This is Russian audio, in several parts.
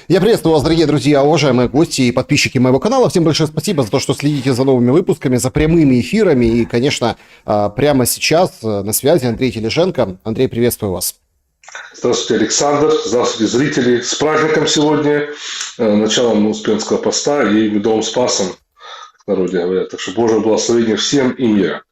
Я приветствую вас, дорогие друзья, уважаемые гости и подписчики моего канала. Всем большое спасибо за то, что следите за новыми выпусками, за прямыми эфирами. И, конечно, прямо сейчас на связи Андрей Тележенко. Андрей, приветствую вас. Здравствуйте, Александр. Здравствуйте, зрители. С праздником сегодня, началом Успенского поста и Медовым Спасом, как в народе говорят. Так что Божье благословение всем и мира.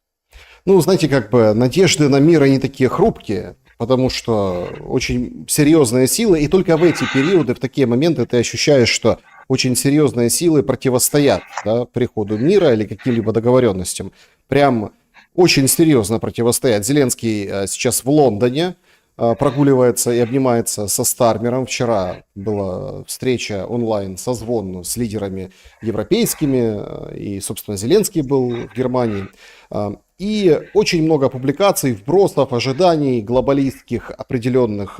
Ну, знаете, надежды на мир, они такие хрупкие, потому что очень серьезные силы, и только в эти периоды, в такие моменты ты ощущаешь, что очень серьезные силы противостоят, да, приходу мира или каким-либо договоренностям. Прям очень серьезно противостоят. Зеленский сейчас в Лондоне прогуливается и обнимается со Стармером. Вчера была встреча онлайн, созвон с лидерами европейскими, и, собственно, Зеленский был в Германии. И очень много публикаций, вбросов, ожиданий глобалистских определенных,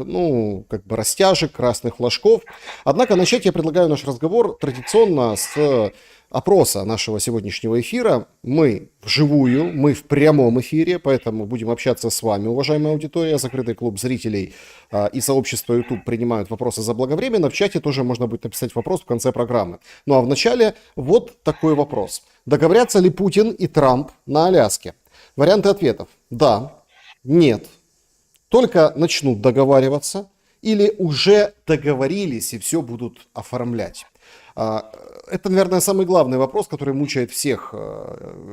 растяжек, красных флажков. Однако начать я предлагаю наш разговор традиционно с опроса нашего сегодняшнего эфира. Мы вживую, мы в прямом эфире, поэтому будем общаться с вами, уважаемая аудитория. Закрытый клуб зрителей и сообщество YouTube принимают вопросы заблаговременно. В чате тоже можно будет написать вопрос в конце программы. Ну а в начале вот такой вопрос. Договорятся ли Путин и Трамп на Аляске? Варианты ответов: да, нет, только начнут договариваться или уже договорились и все будут оформлять. Это, наверное, самый главный вопрос, который мучает всех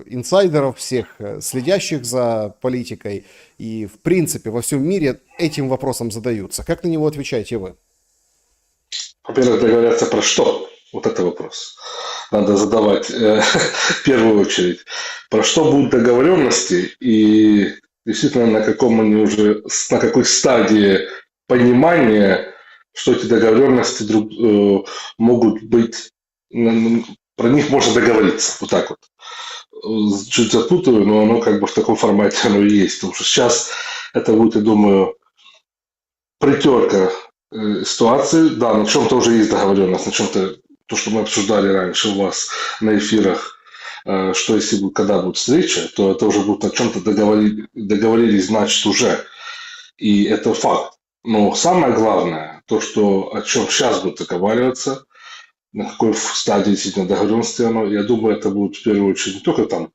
инсайдеров, всех следящих за политикой. И, в принципе, во всем мире этим вопросом задаются. Как на него отвечаете вы? Во-первых, договорятся про что? Вот это вопрос. Надо задавать в первую очередь. Про что будут договоренности и действительно на какой стадии понимания, что эти договоренности могут быть, про них можно договориться. Вот так вот. Чуть запутываю, но оно в таком формате оно и есть. Потому что сейчас это будет, я думаю, притерка ситуации. Да, на чем-то уже есть договоренность, на чем-то, то, что мы обсуждали раньше у вас на эфирах, что если когда будет встреча, то это уже будут на чем-то договорились, значит, уже. И это факт. Но самое главное, то, о чем сейчас будут договариваться, на какой стадии действительно договоренности оно, я думаю, это будут в первую очередь не только там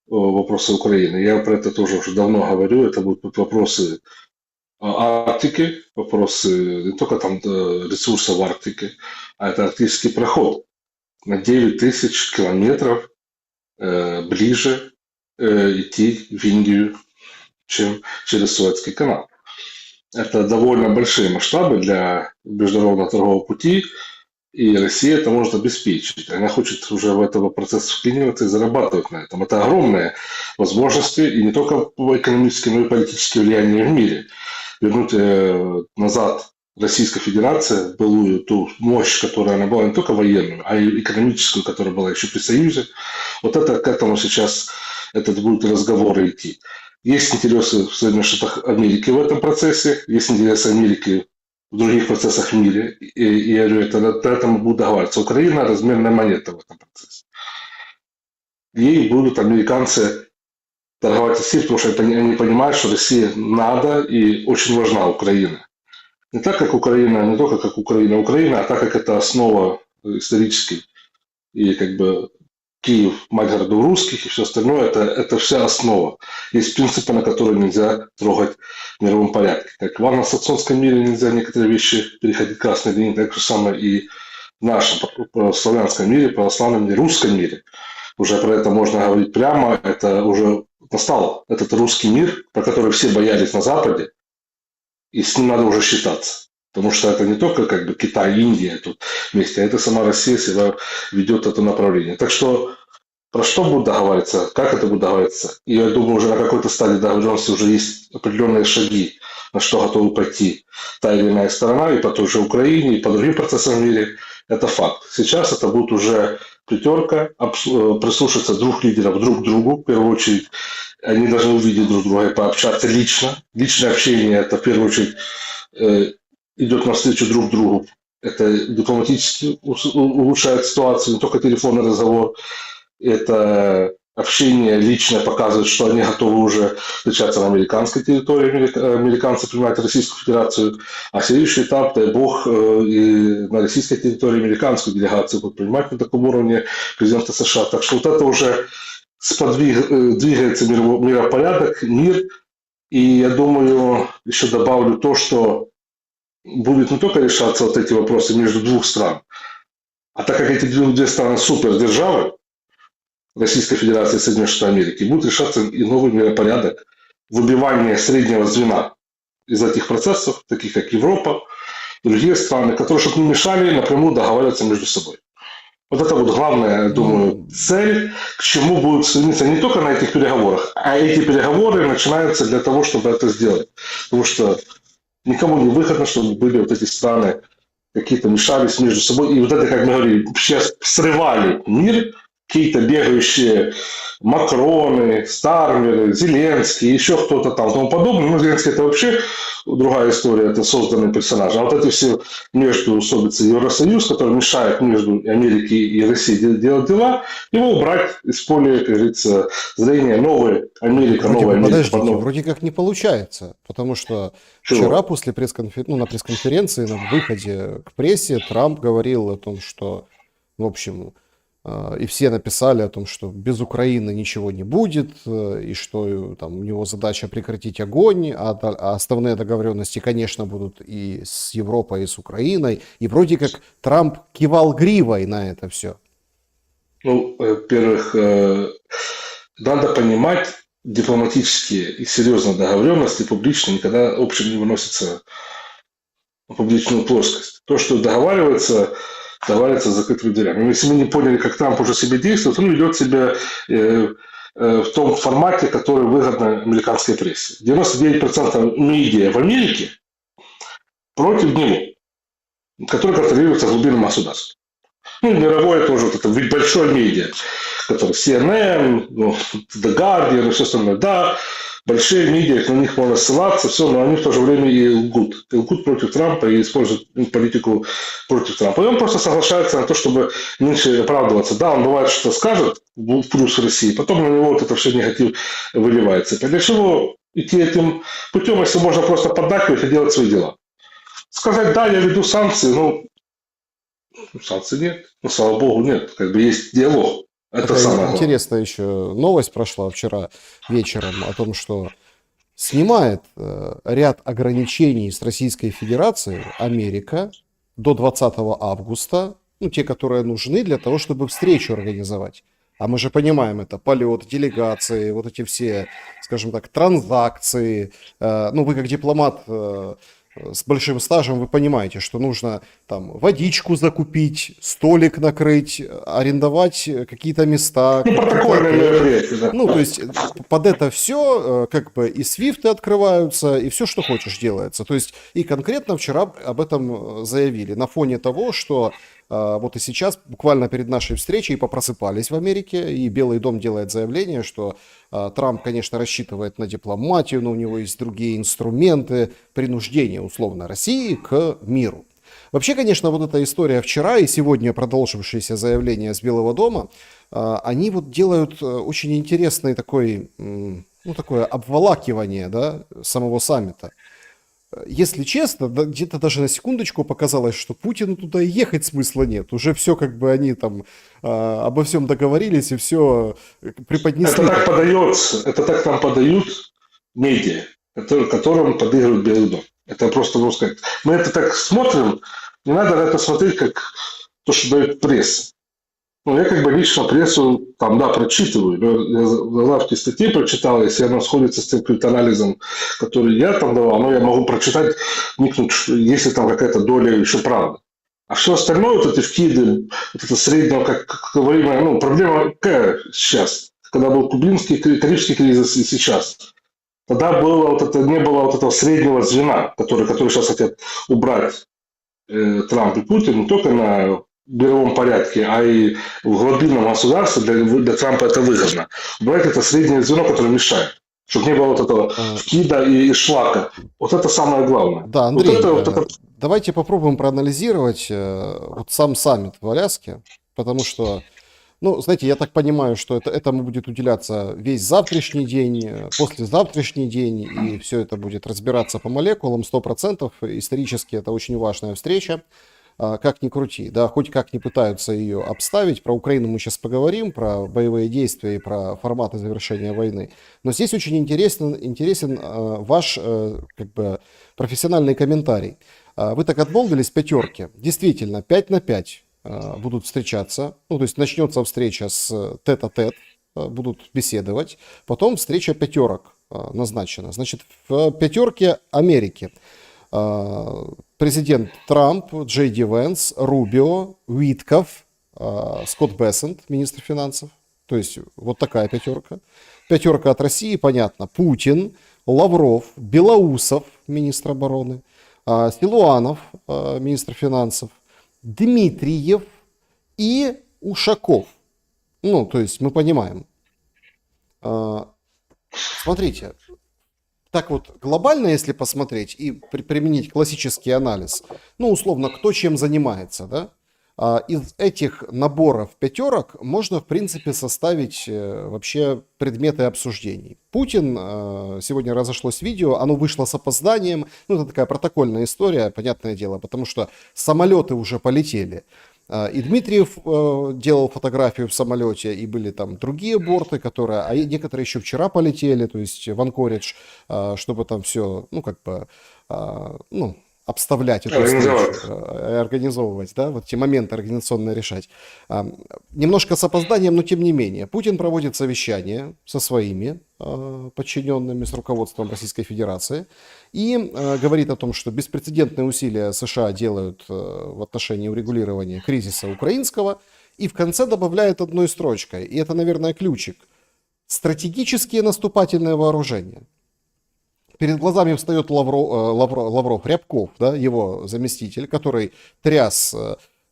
вопросы Украины. Я про это тоже уже давно говорю. Это будут вопросы Арктики, вопросы не только там ресурсов Арктики, а это арктический проход на 9 тысяч километров ближе идти в Индию, чем через Суэцкий канал. Это довольно большие масштабы для международного торгового пути, и Россия это может обеспечить. Она хочет уже в этот процесс вклиниваться и зарабатывать на этом. Это огромные возможности, и не только экономические, но и политические влияния в мире. Вернуть назад Российской Федерации былую ту мощь, которая она была не только военную, а и экономическую, которая была еще при Союзе. Вот это к этому сейчас будут разговоры идти. Есть интересы в Соединенных Штатах Америки в этом процессе, есть интересы Америки в других процессах в мире. И я говорю, это к этому будут договариваться. Украина разменная монета в этом процессе. Ей будут американцы торговать Россией, потому что они понимают, что России надо и очень важна Украина. Не так, как Украина, не только как Украина, а так, как это основа исторической. И Киев, мать городов русских и все остальное, это вся основа. Есть принципы, на которые нельзя трогать в мировом порядке. Как в англосаксонском мире нельзя некоторые вещи переходить к красной линии, так же самое и в нашем славянском мире, православном мире, русском мире. Уже про это можно говорить прямо, это уже настал этот русский мир, про который все боялись на Западе, и с ним надо уже считаться. Потому что это не только Китай, Индия тут вместе, а это сама Россия себя ведет это направление. Так что про что будут договариваться, как это будет договариваться. И я думаю, уже на какой-то стадии договоренности уже есть определенные шаги, на что готовы пойти та или иная сторона, и по той же Украине, и по другим процессам в мире. Это факт. Сейчас это будет уже притерка, прислушаться двух лидеров друг к другу, в первую очередь. Они должны увидеть друг друга и пообщаться лично. Личное общение, это в первую очередь идет навстречу друг другу. Это дипломатически улучшает ситуацию, не только телефонный разговор. Это общение личное показывает, что они готовы уже встречаться на американской территории, американцы принимают Российскую Федерацию, а следующий этап, дай бог, и на российской территории американскую делегацию будут принимать на таком уровне президента США. Так что вот это уже двигается миропорядок, мир. И я думаю, еще добавлю то, что будет не только решаться вот эти вопросы между двух стран, а так как эти две страны супердержавы, Российской Федерации и Соединенных Штатов Америки, будет решаться и новый миропорядок, выбивание среднего звена из этих процессов, таких как Европа, другие страны, которые, чтобы не мешали, напрямую договариваться между собой. Вот это вот главная, я думаю, цель, к чему будут стремиться не только на этих переговорах, а эти переговоры начинаются для того, чтобы это сделать. Потому что никому не выгодно, чтобы были вот эти страны какие-то мешались между собой. И вот это, как мы говорили, сейчас срывали мир, какие-то бегающие Макроны, Стармеры, Зеленский, еще кто-то там, тому подобное. Ну, Зеленский это вообще другая история, это созданный персонаж. А вот эти все междуусобицы Евросоюз, который мешает между Америкой и Россией делать дела, его убрать из поля, как говорится, зрения новой Америка, новая Америка. Подождите, вроде как не получается, потому что вчера после на пресс-конференции, на выходе к прессе, Трамп говорил о том, что, в общем, и все написали о том, что без Украины ничего не будет, и что там у него задача прекратить огонь, а основные договоренности, конечно, будут и с Европой, и с Украиной. И вроде как Трамп кивал гривой на это все. Ну, во-первых, надо понимать, дипломатические и серьезные договоренности публично никогда общем не выносятся в публичную плоскость. То, что договаривается за закрытыми дверями. Но если мы не поняли, как Трамп уже себе действует, он ведет себя в том формате, который выгодно американской прессе. 99% медиа в Америке против него, который контролируется глубинным государством. Ну, мировое тоже, вот это большое медиа, который CNN, The Guardian и все остальное. Да, большие медиа, на них можно ссылаться, все, но они в то же время и лгут. И лгут против Трампа и используют политику против Трампа. И он просто соглашается на то, чтобы меньше оправдываться. Да, он бывает что-то скажет в плюс России, потом на него вот это все негатив выливается. Для чего идти этим путем, если можно просто поддакивать и делать свои дела? Сказать, да, я веду санкции, санкций нет. Ну, слава богу, нет. Как бы есть диалог. Это самое интересная еще новость прошла вчера вечером о том, что снимает ряд ограничений с Российской Федерации Америка до 20 августа, те, которые нужны для того, чтобы встречу организовать. А мы же понимаем, это полет, делегации, вот эти все, скажем так, транзакции. Вы как дипломат с большим стажем, вы понимаете, что нужно там водичку закупить, столик накрыть, арендовать какие-то места. Протокольные мероприятия, да. То есть под это все как бы и свифты открываются, и все, что хочешь, делается. То есть и конкретно вчера об этом заявили на фоне того, что вот и сейчас, буквально перед нашей встречей, попросыпались в Америке, и Белый дом делает заявление, что Трамп, конечно, рассчитывает на дипломатию, но у него есть другие инструменты принуждения, условно, России к миру. Вообще, конечно, вот эта история вчера и сегодня продолжившиеся заявления с Белого дома, они вот делают очень интересный такое обволакивание, да, самого саммита. Если честно, где-то даже на секундочку показалось, что Путину туда ехать смысла нет. Уже все, как бы они там обо всем договорились и все преподнесли. Это так нам подают медиа, которым подыгрывает Белый дом. Это просто, можно сказать. Мы это так смотрим, не надо на это смотреть, как то, что дает пресса. Я как бы лично прессу прочитываю. Я заглавки статьи прочитал, если она сходится с тем анализом, который я там давал, я могу прочитать, вникнуть, если там какая-то доля еще правды. А все остальное, вот эти вкиды, вот это среднего, как говорим, проблема какая сейчас? Когда был кубинский, карибский кризис и сейчас. Тогда не было вот этого среднего звена, который сейчас хотят убрать Трамп и Путин, не только на мировом порядке, а и в глубинном государстве для Трампа это выгодно. Убрать это среднее звено, которое мешает. Чтобы не было вот этого вкида и шлака. Вот это самое главное. Да, Андрей, давайте попробуем проанализировать вот сам саммит в Аляске, потому что Ну, знаете, я так понимаю, что этому будет уделяться весь завтрашний день, послезавтрашний день, и все это будет разбираться по молекулам 100%. Исторически это очень важная встреча. Как ни крути, да, хоть как не пытаются ее обставить. Про Украину мы сейчас поговорим, про боевые действия и про форматы завершения войны. Но здесь очень интересен ваш как бы профессиональный комментарий. Вы так отмолвились пятерки. Действительно, 5 на 5 будут встречаться. Ну, то есть начнется встреча с тет-а-тет, будут беседовать. Потом встреча пятерок назначена. Значит, в пятерке Америки президент Трамп, Джей Ди Венс, Рубио, Уитков, Скотт Бессент, министр финансов. То есть вот такая пятерка. Пятерка от России, понятно. Путин, Лавров, Белоусов, министр обороны, Силуанов, министр финансов, Дмитриев и Ушаков. Ну, то есть мы понимаем. Смотрите. Так вот, глобально, если посмотреть и применить классический анализ, ну, условно, кто чем занимается, да, из этих наборов пятерок можно, в принципе, составить вообще предметы обсуждений. Путин, сегодня разошлось видео, оно вышло с опозданием, ну, это такая протокольная история, понятное дело, потому что самолеты уже полетели. И Дмитриев делал фотографию в самолете, и были там другие борты, которые, а некоторые еще вчера полетели, то есть в Анкоридж, чтобы там все, ну, как бы, ну, обставлять эту встречу, организовывать, да, вот эти моменты организационные решать. Немножко с опозданием, но тем не менее. Путин проводит совещание со своими подчиненными, с руководством Российской Федерации, и говорит о том, что беспрецедентные усилия США делают в отношении урегулирования кризиса украинского, и в конце добавляет одной строчкой, и это, наверное, ключик: стратегические наступательные вооружения. Перед глазами встает Лавров, Рябков, да, его заместитель, который тряс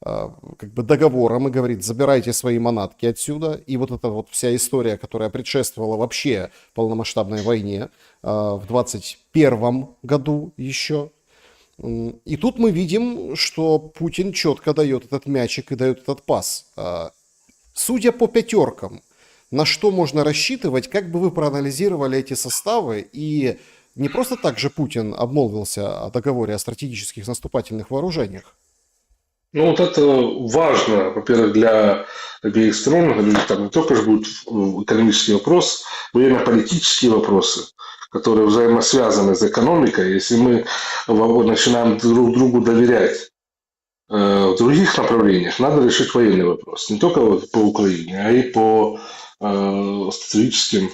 как бы договором и говорит: забирайте свои манатки отсюда. И вот эта вот вся история, которая предшествовала вообще полномасштабной войне в 2021 году еще. И тут мы видим, что Путин четко дает этот мячик и дает этот пас. Судя по пятеркам, на что можно рассчитывать, как бы вы проанализировали эти составы? И не просто так же Путин обмолвился о договоре о стратегических наступательных вооружениях. Ну, вот это важно, во-первых, для обеих сторон. Там не только же будет экономический вопрос, военно-политические вопросы, которые взаимосвязаны с экономикой. Если мы начинаем друг другу доверять в других направлениях, надо решить военный вопрос. Не только вот по Украине, а и по стратегическим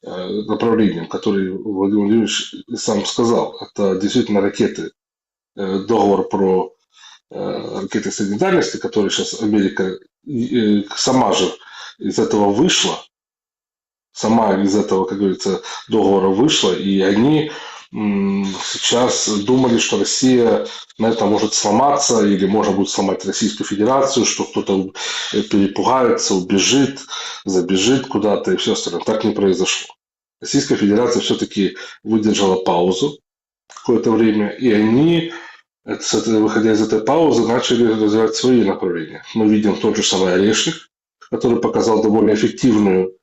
направлениям, которые Владимир Владимирович сам сказал. Это действительно ракеты, договор про ракеты средней дальности, которые сейчас Америка сама же из этого вышла, сама из этого, как говорится, договора вышла, и они сейчас думали, что Россия на это может сломаться, или можно будет сломать Российскую Федерацию, что кто-то перепугается, убежит, забежит куда-то и все остальное. Так не произошло. Российская Федерация все-таки выдержала паузу какое-то время, и они, выходя из этой паузы, начали развивать свои направления. Мы видим тот же самый Орешник, который показал довольно эффективную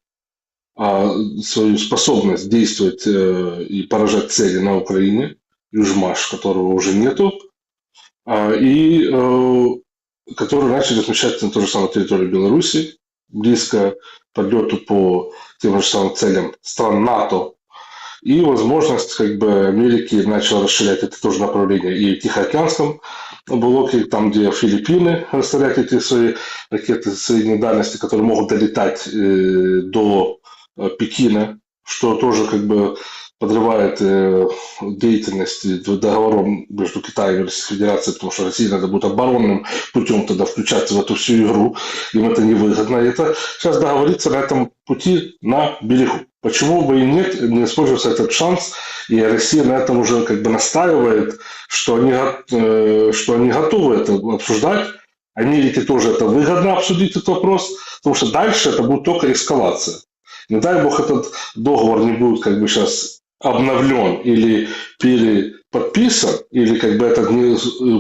свою способность действовать и поражать цели на Украине, Южмаш, которого уже нету, и которые начали размещаться на той же самой территории Беларуси, близко подлету по тем же самым целям стран НАТО, и возможность как бы Америки начала расширять это тоже направление и в Тихоокеанском блоке, там, где Филиппины расставляют эти свои ракеты средней дальности, которые могут долетать до Пекина, что тоже как бы подрывает деятельность договором между Китаем и Российской Федерацией, потому что России надо будет оборонным путем тогда включаться в эту всю игру, им это невыгодно. И это сейчас договориться на этом пути на берегу. Почему бы и нет, не используется этот шанс, и Россия на этом уже как бы настаивает, что они готовы это обсуждать. Америке тоже это выгодно обсудить этот вопрос, потому что дальше это будет только эскалация. Не дай бог этот договор не будет как бы сейчас обновлен или подписан, или как бы это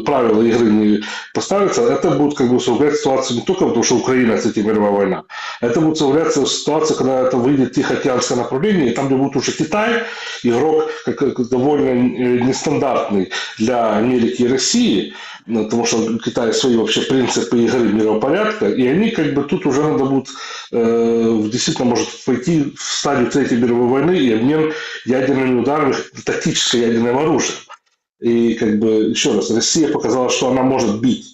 правила игры не поставятся, это будет как бы усугублять ситуацию не только потому, что Украина, Третья мировая война, это будет усугубляться ситуация, когда это выйдет в Тихоокеанское направление, и там, где будет уже Китай, игрок как довольно нестандартный для Америки и России, потому что у Китая свои вообще принципы игры миропорядка, и они как бы тут уже надо будет действительно может пойти в стадию Третьей мировой войны и обмен ядерными ударами, тактическое ядерным оружием. И как бы еще раз, Россия показала, что она может бить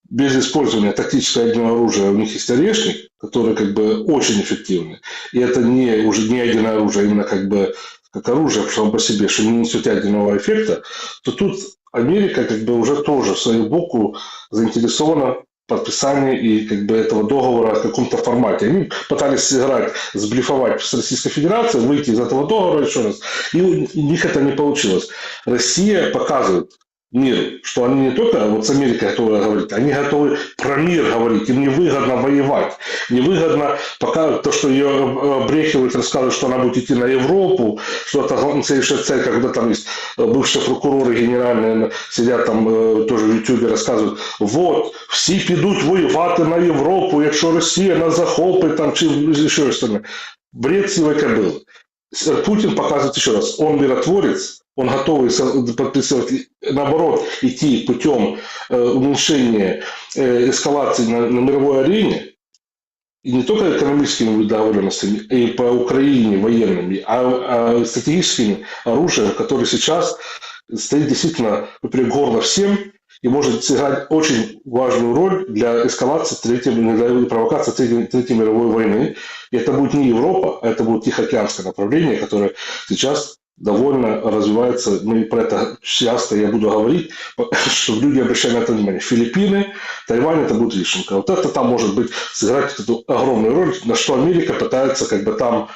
без использования тактического ядерного оружия. У них есть орешник, который как бы очень эффективный. И это уже не ядерное оружие, а именно как бы как оружие само по себе, что не несет ядерного эффекта, то тут Америка как бы уже тоже в свою боку заинтересована в подписании и как бы этого договора в каком-то формате. Они пытались сыграть, сблифовать с Российской Федерацией, выйти из этого договора еще раз, и у них это не получилось. Россия показывает миру, что они не только вот с Америкой готовы говорить, они готовы про мир говорить, им невыгодно воевать, невыгодно пока то, что ее брехивают, рассказывают, что она будет идти на Европу, что это настоящая цель, когда там есть бывшие прокуроры генеральные, сидят там тоже в Ютубе, рассказывают, вот, всі підуть воювати на Європу, якщо Росія нас захопить, там, чи еще остальное. Бред сивой кобылы. Путин показывает еще раз, он миротворец, он готовый подписывать, наоборот, идти путем уменьшения эскалации на мировой арене, и не только экономическими договоренностями, и по Украине военными, а стратегическим оружием, которое сейчас стоит действительно поперек горла всем и может сыграть очень важную роль для эскалации для провокации Третьей мировой войны. И это будет не Европа, а это будет Тихоокеанское направление, которое сейчас довольно развивается. Мы про это часто я буду говорить, чтобы люди обращали на это внимание. Филиппины, Тайвань, это будет вишенка. Вот это там может быть сыграть эту огромную роль, на что Америка пытается как бы там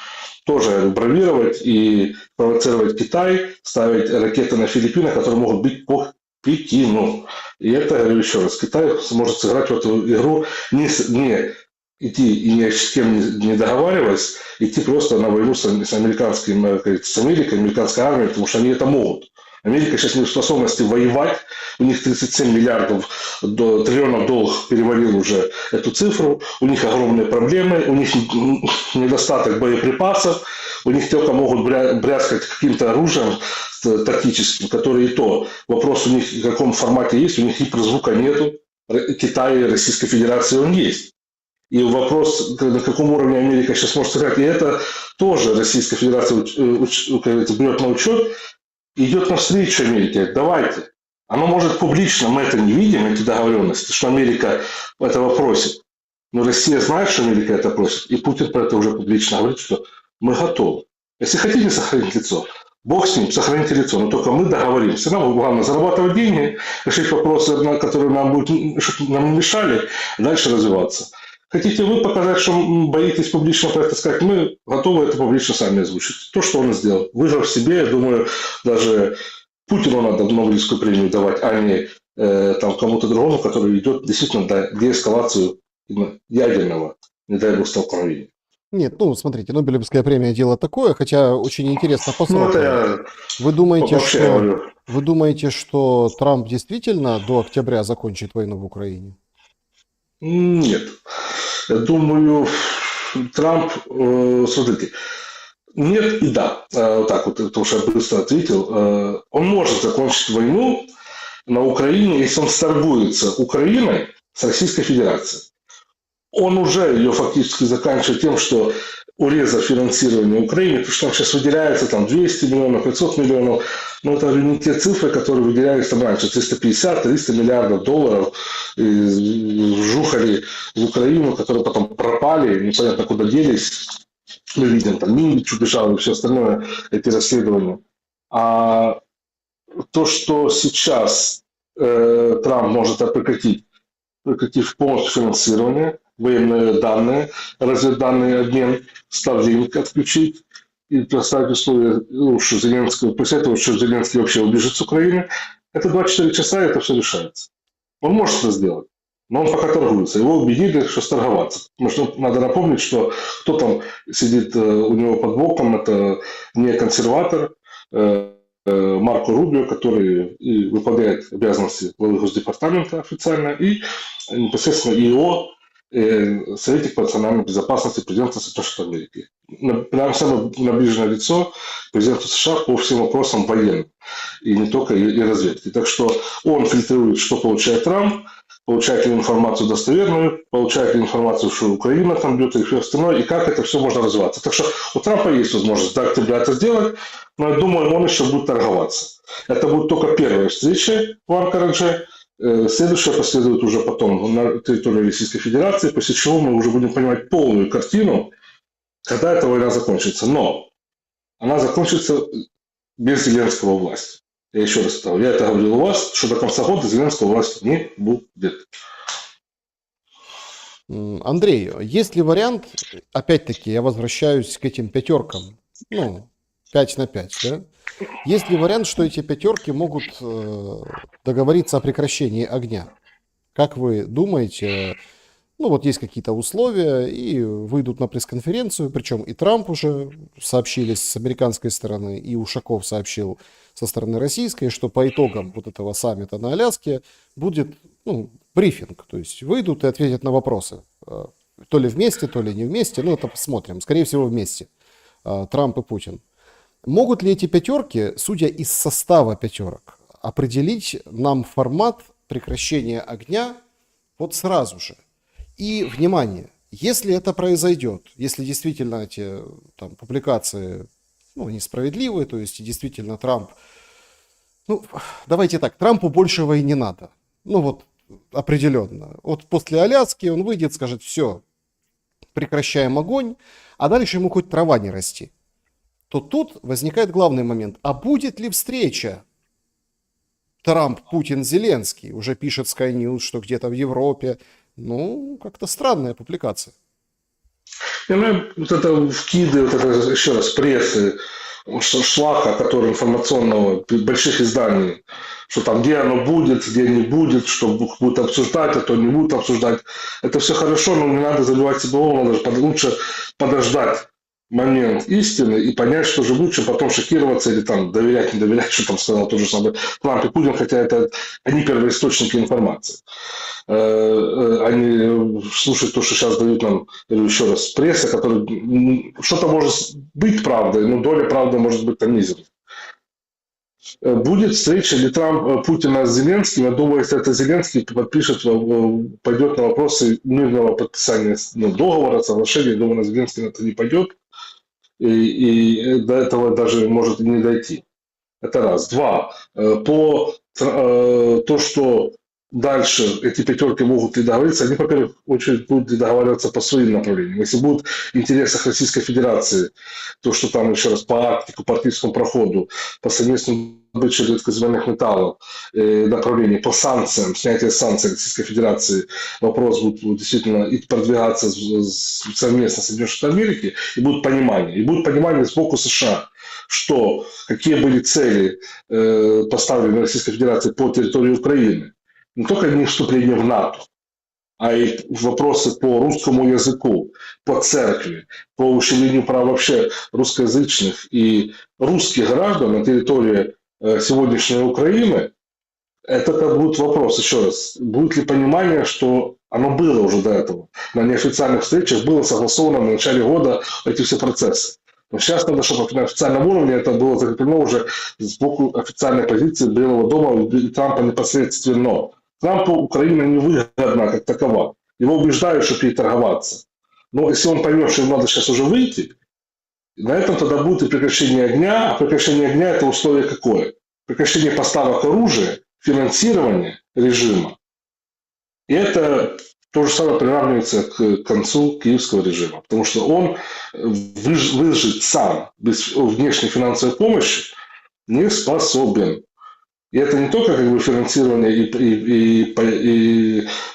тоже бравировать и провоцировать Китай, ставить ракеты на Филиппины, которые могут бить по Пекину. И это, говорю еще раз, Китай сможет сыграть в эту игру не идти и ни с кем не договариваясь, идти просто на войну с Америкой, американской армией, потому что они это могут. Америка сейчас не в способности воевать, у них 37 миллиардов триллионов долларов перевалил уже эту цифру, у них огромные проблемы, у них недостаток боеприпасов, у них только могут бряскать каким-то оружием тактическим, который и то, вопрос у них в каком формате есть, у них гиперзвука нету, Китая и Российской Федерации он есть. И вопрос, на каком уровне Америка сейчас может сыграть, и это тоже Российская Федерация берет на учет, идет навстречу Америке. Давайте. Оно может публично, мы это не видим, эти договоренности, что Америка этого просит. Но Россия знает, что Америка это просит. И Путин про это уже публично говорит, что мы готовы. Если хотите сохранить лицо, Бог с ним, сохраните лицо. Но только мы договоримся. Нам главное зарабатывать деньги, решить вопросы, которые нам не мешали, дальше развиваться. Хотите вы показать, что боитесь публично про это сказать, мы готовы это публично сами озвучить. То, что он сделал. Выиграв себе, я думаю, даже Путину надо Нобелевскую премию давать, а не там, кому-то другому, который идет действительно на деэскалацию ядерного, не дай бог, столкновения. Нет, ну, смотрите, Нобелевская премия дело такое, хотя очень интересно по срокам. Ну, это Вы думаете, что Трамп действительно до октября закончит войну в Украине? Нет. Я думаю, Трамп, смотрите, нет и да. Вот так вот, потому что я быстро ответил. Он может закончить войну на Украине, если он сторгуется Украиной с Российской Федерацией. Он уже ее фактически заканчивает тем, что урезав финансирование Украине, потому что там сейчас выделяется там 200 миллионов, 500 миллионов, но это не те цифры, которые выделялись там раньше, 350-300 миллиардов долларов вжухали в Украину, которые потом пропали, непонятно куда делись. Мы видим, там Минич убежал и все остальное, эти расследования. А то, что сейчас Трамп может прекратив полностью финансирование, военные данные, разведданный обмен, Starlink отключить и поставить условия, что Зеленский, после этого, что Зеленский вообще убежит с Украины, это 24 часа, и это все решается. Он может это сделать, но он пока торгуется. Его убедили, что сторговаться. Потому что надо напомнить, что кто там сидит у него под боком, это не консерватор, Марко Рубио, который и выполняет обязанности главы Госдепартамента официально, и непосредственно ИО, советник по национальной безопасности президента Соединенных Штатов Америки. Прямо самое наближенное лицо президенту США по всем вопросам военным, и не только, и разведки. Так что он фильтрует, что получает Трамп, получает ли информацию достоверную, получает ли информацию, что Украина там бьет, и все остальное, и как это все можно развиваться. Так что у Трампа есть возможность до октября это сделать, но я думаю, он еще будет торговаться. Это будет только первая встреча в Анкарадже. Следующая последует уже потом на территории Российской Федерации, после чего мы уже будем понимать полную картину, когда эта война закончится. Но она закончится без Зеленского у власти. Я еще раз сказал, я это говорил у вас, что до конца года Зеленского власти не будет. Андрей, есть ли вариант, опять-таки, я возвращаюсь к этим пятеркам, 5 на 5, да? Есть ли вариант, что эти пятерки могут договориться о прекращении огня? Как вы думаете, есть какие-то условия, и выйдут на пресс-конференцию, причем и Трамп уже сообщили с американской стороны, и Ушаков сообщил со стороны российской, что по итогам вот этого саммита на Аляске будет брифинг, то есть выйдут и ответят на вопросы. То ли вместе, то ли не вместе, это посмотрим, скорее всего вместе, Трамп и Путин. Могут ли эти пятерки, судя из состава пятерок, определить нам формат прекращения огня вот сразу же? И, внимание, если это произойдет, если действительно эти публикации несправедливые, то есть действительно Трамп, давайте так, Трампу большего и не надо, определенно. Вот после Аляски он выйдет, скажет, все, прекращаем огонь, а дальше ему хоть трава не расти. То тут возникает главный момент. А будет ли встреча Трамп, Путин, Зеленский? Уже пишет Sky News, что где-то в Европе. Как-то странная публикация. Вот это вкиды, еще раз, прессы, шлака, который информационного, больших изданий, что там где оно будет, где не будет, что будут обсуждать, а то не будут обсуждать. Это все хорошо, но не надо забивать себе голову, надо лучше подождать момент истины и понять, что же будет, чем потом шокироваться или доверять, не доверять, что там сказал тот же самый Трамп и Путин, хотя это они первоисточники информации. Они слушают то, что сейчас дают нам, еще раз, пресса, которая что-то может быть правдой, но доля правды может быть там низкой. Будет встреча ли Путина с Зеленским? Я думаю, если это Зеленский подпишет, пойдет на вопросы мирного подписания договора, соглашения, я думаю, на Зеленским это не пойдет. И до этого даже может не дойти. Это раз. Два. То, что дальше эти пятерки могут ли договориться, они, во-первых, очередь будут ли договариваться по своим направлениям. Если будут в интересах Российской Федерации, то, что там еще раз по Арктику, по Арктическому проходу, по совместному добыче редкоземельных металлов, направлений, по санкциям, снятие санкций Российской Федерации, вопрос будет действительно и продвигаться совместно с Соединенными Штатами Америки, и будет понимание. И будет понимание с боку США, что какие были цели поставлены Российской Федерации по территории Украины. Не только не вступление в НАТО, а и вопросы по русскому языку, по церкви, по ущемлению прав вообще русскоязычных и русских граждан на территории сегодняшней Украины. Это будет вопрос, еще раз, будет ли понимание, что оно было уже до этого. На неофициальных встречах было согласовано в начале года эти все процессы. Но сейчас надо, чтобы на официальном уровне это было закреплено уже с боку официальной позиции Белого дома и Трампа непосредственно. Трампу Украина не выгодна как такова. Его убеждают, чтобы ей торговаться. Но если он поймет, что ему надо сейчас уже выйти, на этом тогда будет и прекращение огня. А прекращение огня – это условие какое? Прекращение поставок оружия, финансирование режима. И это то же самое приравнивается к концу киевского режима. Потому что он выжить сам без внешней финансовой помощи не способен. И это не только финансирование и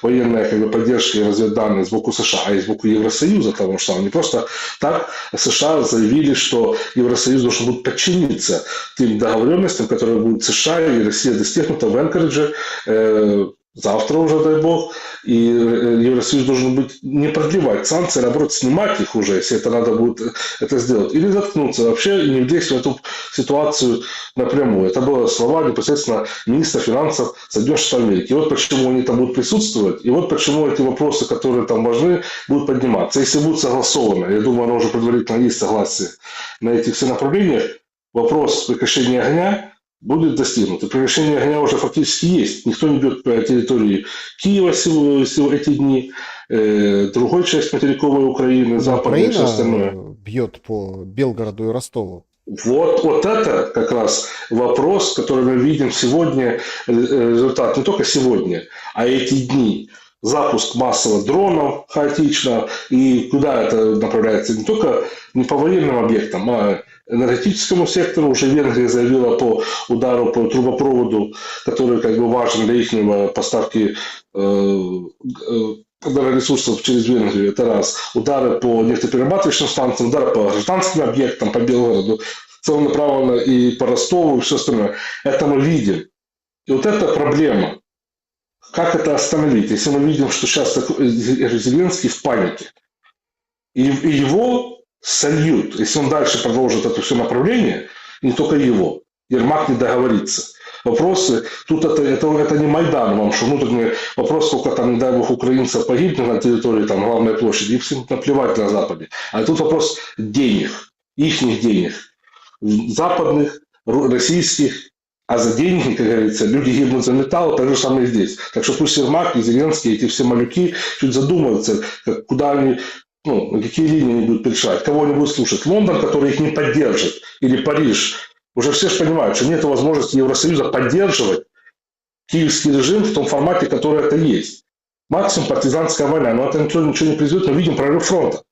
военная поддержка и разведданные с боку США, а и с боку Евросоюза, потому что они просто так США заявили, что Евросоюз должен будет подчиниться тем договоренностям, которые будут США и Россия достигнуты в Анкарадже завтра уже, дай бог, и Евросоюз должен быть не продлевать санкции, а наоборот снимать их уже, если это надо будет это сделать, или заткнуться вообще и не влезть в эту ситуацию напрямую. Это были слова непосредственно министра финансов Соединенных Штатов Америки. И вот почему они там будут присутствовать, и вот почему эти вопросы, которые там важны, будут подниматься. Если будет согласовано, я думаю, оно уже предварительно есть согласие на этих всех направлениях, вопрос прекращения огня будет достигнут. И прекращение огня уже фактически есть. Никто не бьет по территории Киева эти дни, другой часть материковой Украины, западной и все остальное. Украина бьет по Белгороду и Ростову. Вот это как раз вопрос, который мы видим сегодня, результат не только сегодня, а эти дни. Запуск массовых дронов хаотично, и куда это направляется? Не только не по военным объектам, а энергетическому сектору. Уже Венгрия заявила по удару по трубопроводу, который как бы важен для их поставки ресурсов через Венгрию, это раз. Удары по нефтеперерабатывающим станциям, удары по гражданским объектам, по Белгороду, целенаправленно и по Ростову, и все остальное. Это мы видим. И вот эта проблема. Как это остановить, если мы видим, что сейчас Зеленский в панике, и его сольют, если он дальше продолжит это все направление, не только его, Ермак не договорится. Вопросы, тут это не Майдан, вам что внутренний вопрос, сколько там, не дай бог, украинцев погибнет на территории там, главной площади, их всем наплевать на Западе. А тут вопрос денег, их денег, западных, российских. А за деньги, как говорится, люди гибнут за металл, так же самое и здесь. Так что пусть Ермак и Зеленский, эти все малюки, чуть задумаются, куда они, на какие линии они будут решать, кого они будут слушать. Лондон, который их не поддержит, или Париж. Уже все же понимают, что нет возможности Евросоюза поддерживать киевский режим в том формате, который это есть. Максимум партизанская война, но это ничего не произойдет, мы видим прорыв фронта.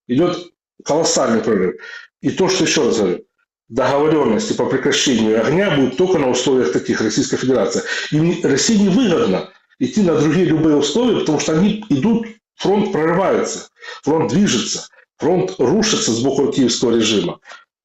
Идет колоссальный прорыв. И то, что еще раз говорю, договоренности по прекращению огня будут только на условиях таких Российской Федерации. И России невыгодно идти на другие любые условия, потому что они идут, фронт прорывается, фронт движется, фронт рушится с боку киевского режима.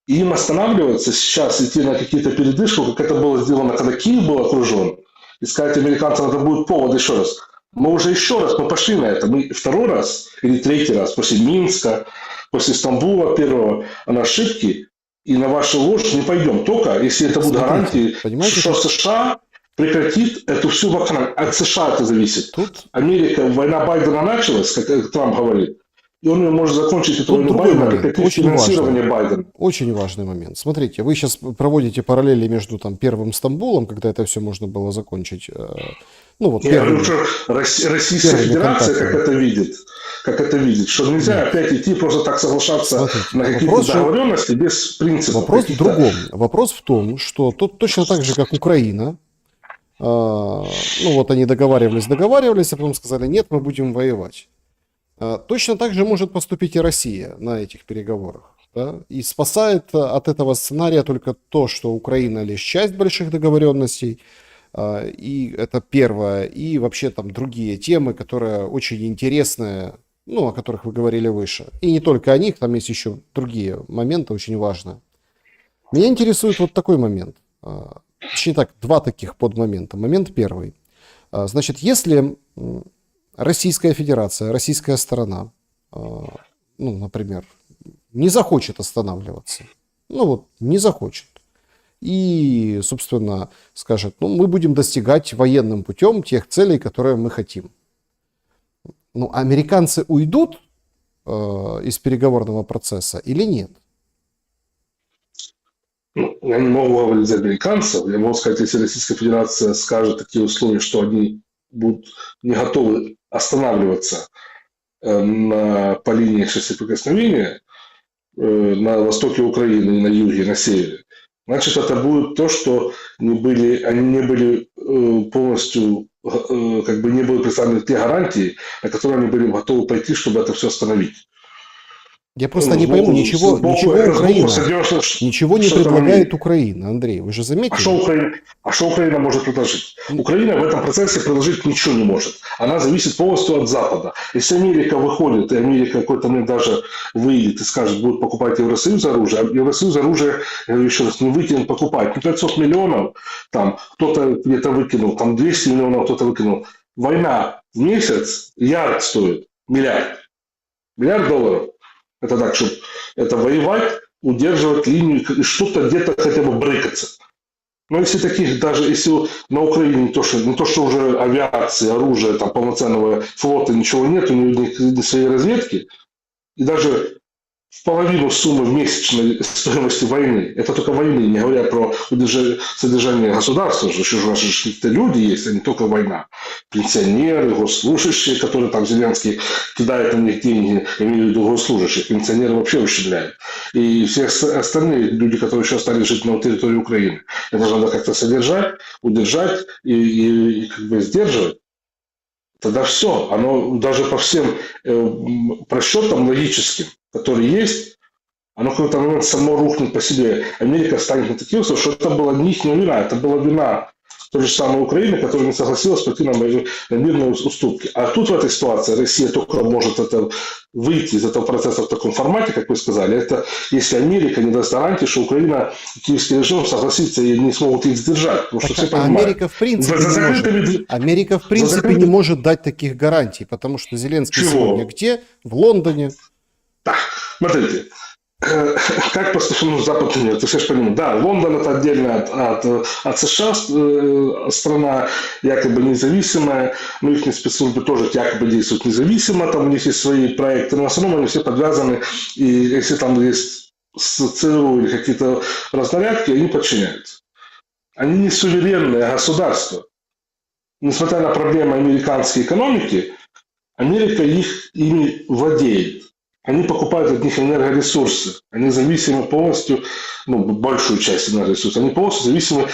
И им останавливаться сейчас, идти на какие-то передышки, как это было сделано, когда Киев был окружен, и сказать американцам, это будет повод еще раз. Мы уже еще раз, мы пошли на это. Мы второй раз или третий раз после Минска, после Стамбула первого на ошибки, и на вашу ложь не пойдем. Только если это будут гарантии, что США прекратит эту всю вакханалию. От США это зависит. Тут Америка, война Байдена началась, как Трамп говорит, и он ее может закончить эту войну Байдена, прекратить финансирование Байдена. Очень важный момент. Смотрите, вы сейчас проводите параллели между первым Стамбулом, когда это все можно было закончить. Я говорю, что Российская Федерация как это видит, что нельзя опять идти просто так соглашаться на какие-то договоренности без принципов. Вопрос в другом. Вопрос в том, что тут точно так же, как Украина, они договаривались, а потом сказали, нет, мы будем воевать. Точно так же может поступить и Россия на этих переговорах. Да? И спасает от этого сценария только то, что Украина лишь часть больших договоренностей, и это первое, и вообще там другие темы, которые очень интересные, о которых вы говорили выше. И не только о них, там есть еще другие моменты очень важные. Меня интересует вот такой момент. Точнее так, два таких подмомента. Момент первый. Значит, если Российская Федерация, российская сторона, например, не захочет останавливаться, не захочет, и, собственно, скажет, мы будем достигать военным путем тех целей, которые мы хотим. Американцы уйдут из переговорного процесса или нет? Я не могу говорить за американцев. Я могу сказать, если Российская Федерация скажет такие условия, что они будут не готовы останавливаться по линии соприкосновения на востоке Украины, и на юге, и на севере, значит, это будет то, что они не были полностью, не были представлены те гарантии, на которые они были готовы пойти, чтобы это все остановить. Я просто не пойму, ничего не предлагает Украина, Андрей, вы же заметили? А что Украина может предложить? Украина в этом процессе предложить ничего не может. Она зависит полностью от Запада. Если Америка выходит, и Америка в какой-то момент даже выйдет и скажет, будет покупать Евросоюз оружие, а Евросоюз оружие, я говорю еще раз, не выкинет покупать. 500 миллионов, там кто-то где-то выкинул, там 200 миллионов кто-то выкинул. война в месяц ярд стоит миллиард. Миллиард долларов. Это так, чтобы это воевать, удерживать линию и что-то где-то хотя бы брыкаться. Но если таких, даже если на Украине не то, что уже авиации, оружия, там, полноценного флота, ничего нет, у него ни своей разведки, и даже в половину суммы в месячной стоимости войны, это только войны, не говоря про содержание государства, что у нас же какие-то люди есть, а не только война. Пенсионеры, госслужащие, которые там Зеленский кидает на них деньги, я имею в виду госслужащих, пенсионеры вообще ущемляют. И все остальные люди, которые еще остались жить на территории Украины, это же надо как-то содержать, удержать и как бы сдерживать. Тогда все, оно даже по всем просчетам логическим, которые есть, оно в какой-то момент само рухнет по себе. Америка станет на такие условия, что это была не их вина, это была вина той же самой Украины, которая не согласилась пойти на мирные уступки. А тут в этой ситуации Россия только может выйти из этого процесса в таком формате, как вы сказали, это если Америка не даст гарантии, что Украина, киевский режим согласится и не смогут их сдержать. Потому что все понимают. Америка в принципе не может дать таких гарантий, потому что Зеленский сегодня где? В Лондоне. Так, смотрите. Как поступил западный мир? Ты все же понимаешь, да, Лондон это отдельно от США страна, якобы независимая, но их спецслужбы тоже якобы действуют независимо, там у них есть свои проекты, но в основном они все подвязаны, и если там есть ЦРУ или какие-то разнарядки, они подчиняются. Они не суверенное государство. Несмотря на проблемы американской экономики, Америка ими владеет. Они покупают от них энергоресурсы. Они зависимы полностью, большую часть энергоресурсов, они полностью зависимы от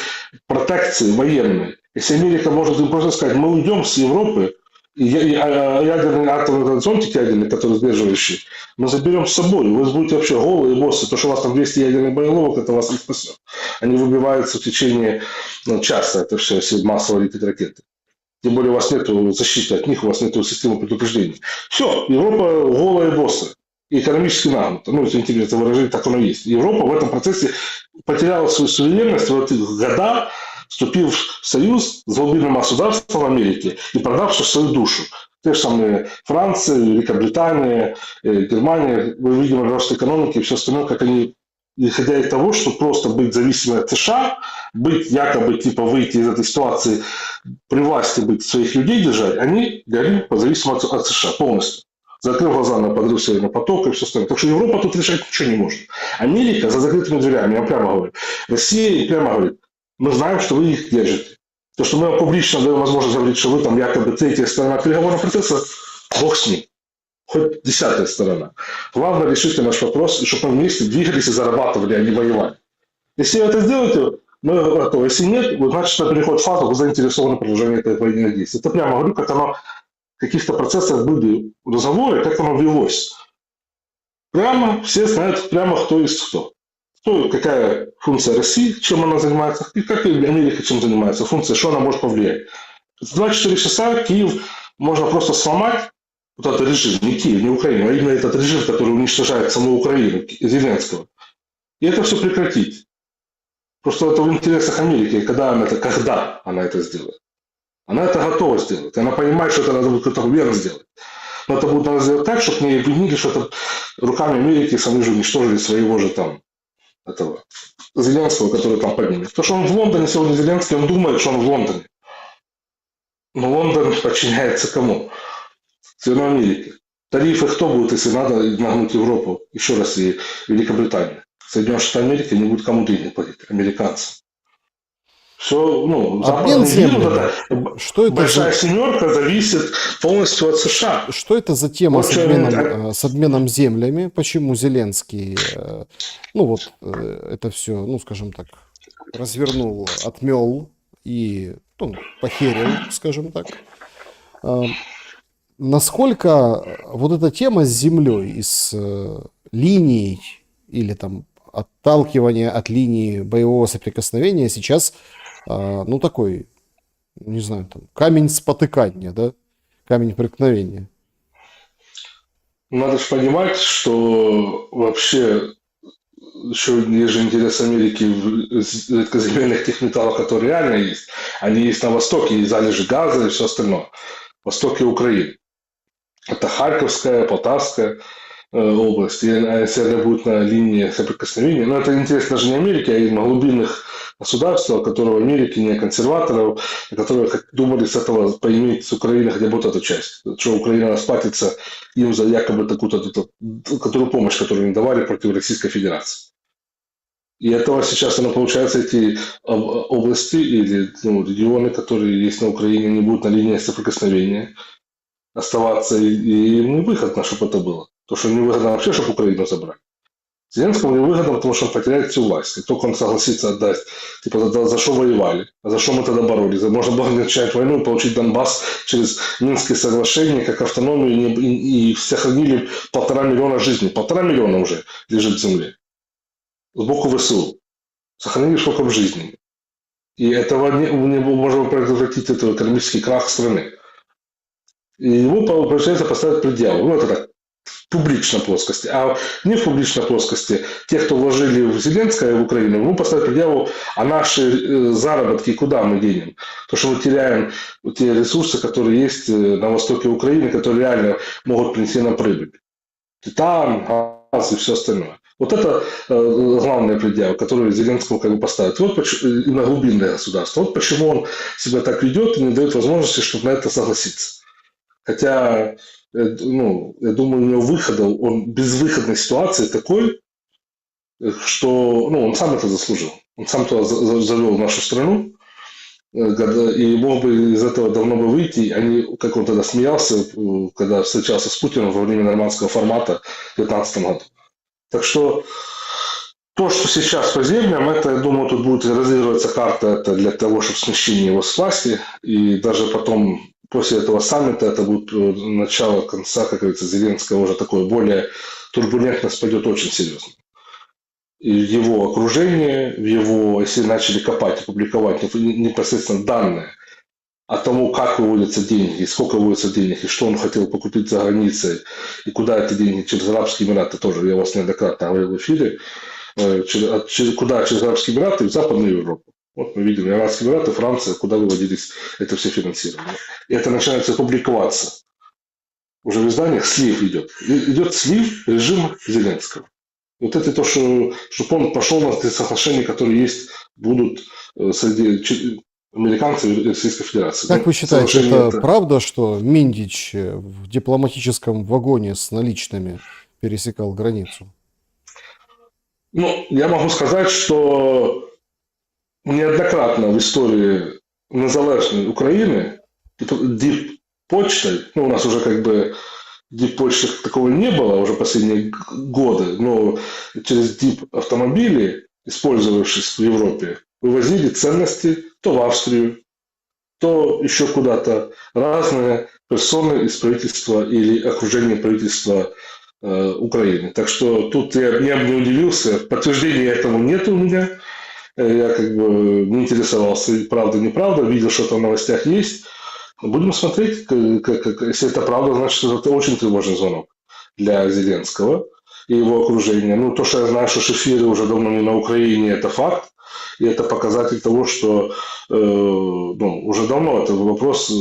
протекции военной. Если Америка может им просто сказать, мы уйдем с Европы, и ядерный атомный зонтик ядерный, который сдерживающий, мы заберем с собой. Вы будете вообще голые боссы. То, что у вас там 200 ядерных боеголовок, это вас не спасет. Они выбиваются в течение часа. Это все, если массово летят ракеты. Тем более у вас нет защиты от них, у вас нет системы предупреждений. Все, Европа голые боссы. И экономически нагнута. Извините, это выражение, так оно есть. Европа в этом процессе потеряла свою суверенность в этих годах, вступив в союз с глубинным государством Америки и продавши свою душу. Те же самые Франция, Великобритания, Германия, мы видим рост экономики и все остальное, как они, исходя из того, что просто быть зависимым от США, быть якобы, выйти из этой ситуации, при власти быть своих людей держать, они говорили зависимы от США полностью. Закрыл глаза на подрыв Северного потока и все остальное. Так что Европа тут решать ничего не может. Америка за закрытыми дверями, я прямо говорю. Россия прямо говорит, мы знаем, что вы их держите. То, что мы вам публично даем возможность говорить, что вы там якобы третья сторона переговорного процесса, бог с ним. Хоть 10-я сторона. Главное, решите наш вопрос, и чтобы мы вместе двигались и зарабатывали, а не воевали. Если вы это сделаете, мы готовы. Если нет, значит, на переход фазу вы заинтересованы в продолжении этой военных действий. Это прямо говорю, как оно в каких-то процессах были разговоры, как оно велось. Прямо все знают, прямо кто есть кто. Какая функция России, чем она занимается, и как Америка чем занимается, функция, что она может повлиять. За 24 часа Киев можно просто сломать, вот этот режим, не Киев, не Украина, а именно этот режим, который уничтожает саму Украину, Зеленского. И это все прекратить. Просто это в интересах Америки, когда она это сделает. Она это готова сделать. Она понимает, что это надо будет кто-то уверенно сделать. Но это будет надо сделать так, чтобы не обвинили, что это руками Америки сами же уничтожили своего же там этого Зеленского, который там поднимет. Потому что он в Лондоне сегодня, Зеленский, он думает, что он в Лондоне. Но Лондон подчиняется кому? Северной Америке. Тарифы кто будет, если надо нагнуть Европу? Еще раз, и Великобританию. Соединенные Штаты Америки не будут кому денег платить. Американцы. Все, обмен землями. Что это большая семерка зависит полностью от США. Что это за тема с обменом землями? Почему Зеленский, это все, скажем так, развернул, отмел и похерил, скажем так. Насколько вот эта тема с землей и с линией или там отталкивания от линии боевого соприкосновения сейчас такой, не знаю, там, камень спотыкания, да? Камень преткновения. Надо же понимать, что вообще еще есть же интерес Америки в редкоземельных тех металлов, которые реально есть. Они есть на Востоке, и залежи газа и все остальное. востоке Украины. Это Харьковская, Полтавская область. А если это будет на линии соприкосновения, это интересно даже не Америке, а именно глубинных государств, которые в Америке не консерваторов, которые думали с этого поиметь с Украины хотя бы вот эту часть. Что Украина расплатится им за якобы такую помощь, которую им давали против Российской Федерации. И этого сейчас, получается, эти области или регионы, которые есть на Украине, не будут на линии соприкосновения оставаться. И выход на, чтобы это было. То, что невыгодно вообще, чтобы Украину забрать. Зеленскому невыгодно, потому что он потеряет всю власть. Как только он согласится отдать, за что воевали, а за что мы тогда боролись. Можно было начать войну и получить Донбасс через Минские соглашения, как автономию, и сохранили 1,5 миллиона жизней. 1,5 миллиона уже лежит в земле. Сбоку ВСУ. Сохранили сколько в жизни. И этого не может превратить это в экономический крах страны. И ему, получается, поставить предел. Это так, в публичной плоскости. А не в публичной плоскости те, кто вложили в Зеленское и в Украину, ему поставить предел, а наши заработки куда мы денем? То, что мы теряем те ресурсы, которые есть на востоке Украины, которые реально могут принести нам прибыль. Титан, газ и все остальное. Вот это главный предел, который Зеленскому поставит. Вот и на глубинное государство. Вот почему он себя так ведет и не дает возможности, чтобы на это согласиться. Хотя, я думаю, у него выхода, он безвыходной ситуации такой, что он сам это заслужил. Он сам туда завел нашу страну, и мог бы из этого давно бы выйти. Как он тогда смеялся, когда встречался с Путиным во время нормандского формата в 2019 году. Так что то, что сейчас по землям, это, я думаю, тут будет разыгрываться карта это для того, чтобы смещение его с власти. И даже потом, после этого саммита, это будет начало конца, как говорится, Зеленского уже такое более турбулентность пойдет очень серьезно. И в его окружение, если начали копать и публиковать непосредственно данные о тому, как выводятся деньги, сколько выводятся денег, и что он хотел покупить за границей, и куда эти деньги через Арабские Эмираты, тоже я вас неоднократно говорил в эфире, куда через Арабские Эмираты в Западную Европу. Вот мы видим Арабские Эмираты, Франция, куда выводились это все финансирование. И это начинается публиковаться. Уже в изданиях слив идет. Идет слив режима Зеленского. Вот это то, чтобы он пошел на те соглашения, которые есть, будут среди американцев и Российской Федерации. Как вы считаете, это правда, что Миндич в дипломатическом вагоне с наличными пересекал границу? Я могу сказать, что неоднократно в истории незалежной Украины диппочтой, у нас уже диппочты такого не было уже последние годы, но через дип-автомобили, использовавшись в Европе, вывозили ценности то в Австрию, то еще куда-то разные персоны из правительства или окружения правительства Украины. Так что тут я не удивился, подтверждения этому нет у меня. Я не интересовался, правда, неправда, видел, что там в новостях есть. Будем смотреть, если это правда, значит, это очень тревожный звонок для Зеленского и его окружения. То, что я знаю, что шефиры уже давно не на Украине, это факт. И это показатель того, что уже давно этот вопрос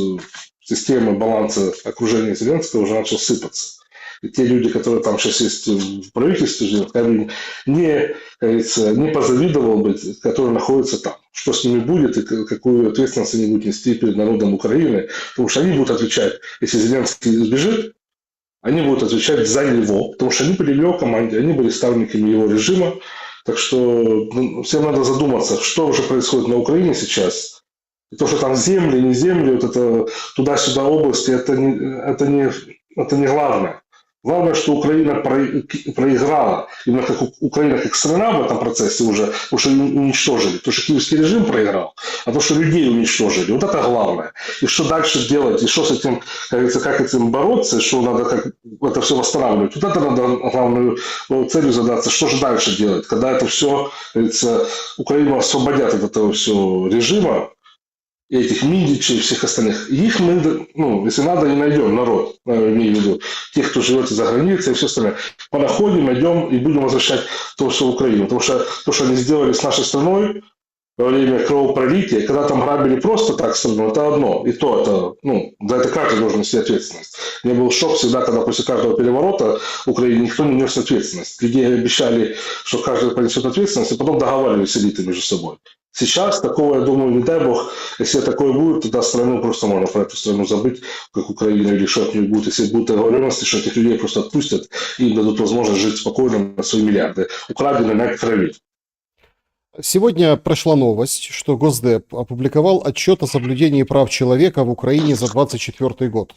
системы баланса окружения Зеленского уже начал сыпаться. И те люди, которые там сейчас есть в правительстве, не позавидовал бы, которые находятся там. Что с ними будет и какую ответственность они будут нести перед народом Украины. Потому что они будут отвечать, если Зеленский сбежит, они будут отвечать за него. Потому что они были в его команде, они были ставленниками его режима. Так что всем надо задуматься, что уже происходит на Украине сейчас. И то, что там земли, не земли, вот это туда-сюда области, это не главное. Главное, что Украина проиграла. Именно как Украина как страна в этом процессе уже уничтожили. То, что киевский режим проиграл, а то, что людей уничтожили. Вот это главное. И что дальше делать, и что с этим, как этим бороться, что надо как это все восстанавливать. Вот это надо главную целью задаться, что же дальше делать, когда это все, Украину освободят от этого всего режима, и этих Миндичей и всех остальных. Их мы, если надо, и найдем народ, имею в виду, тех, кто живет за границей и все остальное. Понаходим, найдем и будем возвращать то все в Украину. Потому что то, что они сделали с нашей страной, во время кровопролития, когда там грабили просто так страну, это одно. И то это, за это каждый должен нести ответственность. Мне был шок всегда, когда после каждого переворота в Украине никто не нес ответственность. Людей обещали, что каждый понесет ответственность, и потом договаривались элиты между собой. Сейчас такого, я думаю, не дай бог, если такое будет, тогда страну просто можно про эту страну забыть, как Украина, или что от нее будет. Если будут договоренности, что этих людей просто отпустят и им дадут возможность жить спокойно на свои миллиарды, украденные на крови. Сегодня прошла новость, что Госдеп опубликовал отчет о соблюдении прав человека в Украине за 2024 год.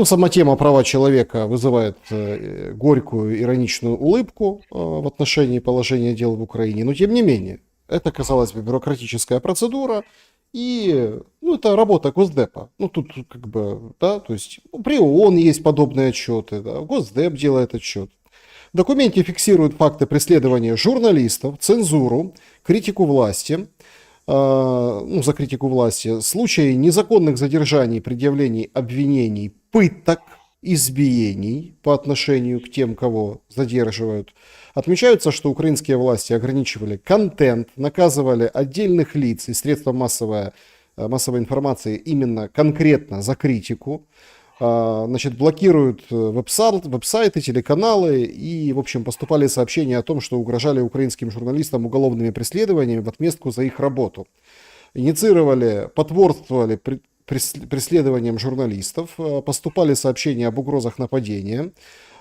Сама тема права человека вызывает горькую, ироничную улыбку в отношении положения дел в Украине, но тем не менее, это, казалось бы, бюрократическая процедура, и это работа Госдепа. Тут то есть при ООН есть подобные отчеты, да, Госдеп делает отчет. В документе фиксируют факты преследования журналистов, цензуру, критику власти, за критику власти, случаи незаконных задержаний, предъявлений обвинений, пыток, избиений по отношению к тем, кого задерживают. Отмечается, что украинские власти ограничивали контент, наказывали отдельных лиц и средства массовой информации именно конкретно за критику. Блокируют веб-сайты, телеканалы и, в общем, поступали сообщения о том, что угрожали украинским журналистам уголовными преследованиями в отместку за их работу. Инициировали, потворствовали преследованиям журналистов, поступали сообщения об угрозах нападения.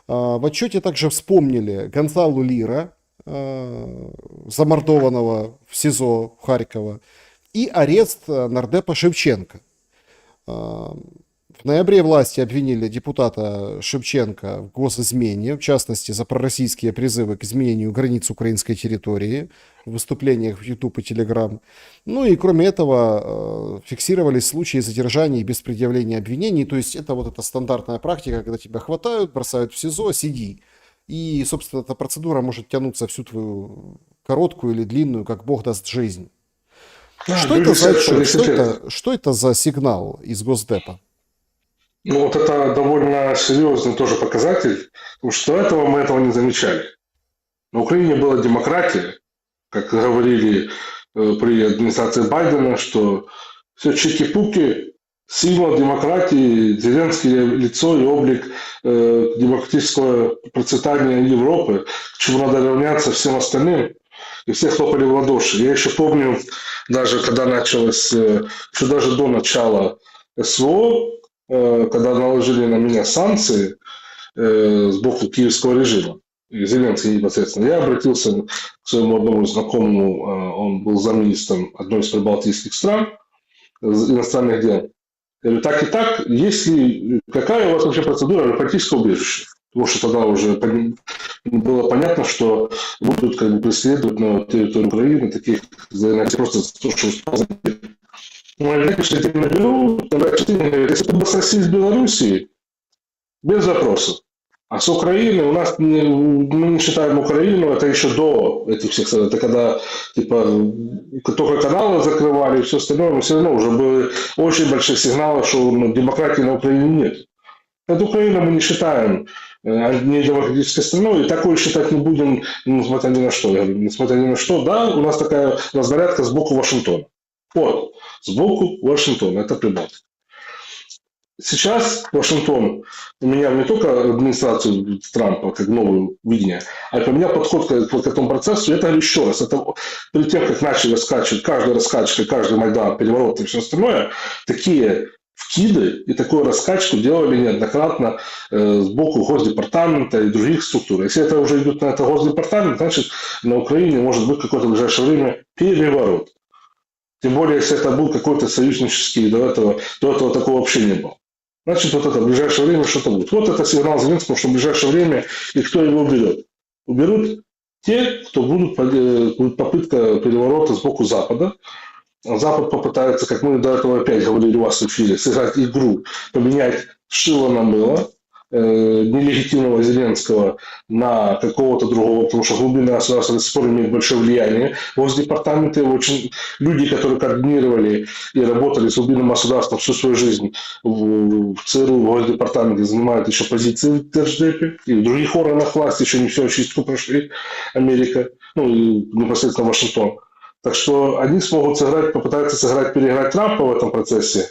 В отчете также вспомнили Гонсалу Лира, замордованного в СИЗО Харькова, и арест нардепа Шевченко. В ноябре власти обвинили депутата Шевченко в госизмене, в частности, за пророссийские призывы к изменению границ украинской территории в выступлениях в YouTube и Telegram. И кроме этого фиксировались случаи задержаний без предъявления обвинений. То есть это эта стандартная практика, когда тебя хватают, бросают в СИЗО, сиди. И, собственно, эта процедура может тянуться всю твою короткую или длинную, как Бог даст, жизнь. Что это за отчет? Что это за сигнал из Госдепа? Это довольно серьезный тоже показатель, потому что до этого мы этого не замечали. На Украине была демократия, как говорили при администрации Байдена, что все чики-пуки, символ демократии, Зеленский лицо и облик демократического процветания Европы, к чему надо равняться всем остальным. И все хлопали в ладоши. Я еще помню, даже когда началось, еще даже до начала СВО, когда наложили на меня санкции с боку киевского режима, и Зеленский непосредственно, я обратился к своему одному знакомому, он был замминистром одной из прибалтийских стран, иностранных дел. Я говорю, так и так, какая у вас вообще процедура политического убежища? Потому что тогда уже было понятно, что будут преследовать на территории Украины таких, просто то, что если бы с России, с Белоруссии, без вопросов. А с Украины у нас, мы не считаем Украину, это еще до этих всех, это когда только каналы закрывали и все остальное, но все равно уже были очень большие сигналы, что демократии на Украине нет. Это Украину мы не считаем не демократической страной, и такое считать не будем, несмотря ни на что. Я говорю, несмотря ни на что, да, у нас такая разнарядка сбоку Вашингтона. Сбоку Вашингтона, это Прибалтика. Сейчас Вашингтон поменял не только администрацию Трампа как новое видение, а поменял подход к этому процессу. Это еще раз, это перед тем, как начали раскачивать, каждая раскачка, каждый Майдан, переворот и все остальное, такие вкиды и такую раскачку делали неоднократно сбоку Госдепартамента и других структур. Если это уже идет на это Госдепартамент, значит на Украине может быть какое-то в ближайшее время переворот. Тем более, если это был какой-то союзнический, до этого такого вообще не было. Значит, это в ближайшее время что-то будет. Это сигнал Зеленскому, что в ближайшее время и кто его уберет. Уберут те, кто будет попытка переворота сбоку Запада. Запад попытается, как мы до этого опять говорили у вас в эфире, сыграть игру, поменять шило на мыло, нелегитимного Зеленского на какого-то другого, потому что глубинное государство до сих пор имеет большое влияние. Госдепартаменты, люди, которые координировали и работали с глубинным государством всю свою жизнь в ЦРУ, в Госдепартаменте, занимают еще позиции в Держдепе и в других органах власти, еще не все чистку прошли, Америка, и непосредственно Вашингтон. Так что они смогут попытаться переиграть Трампа в этом процессе,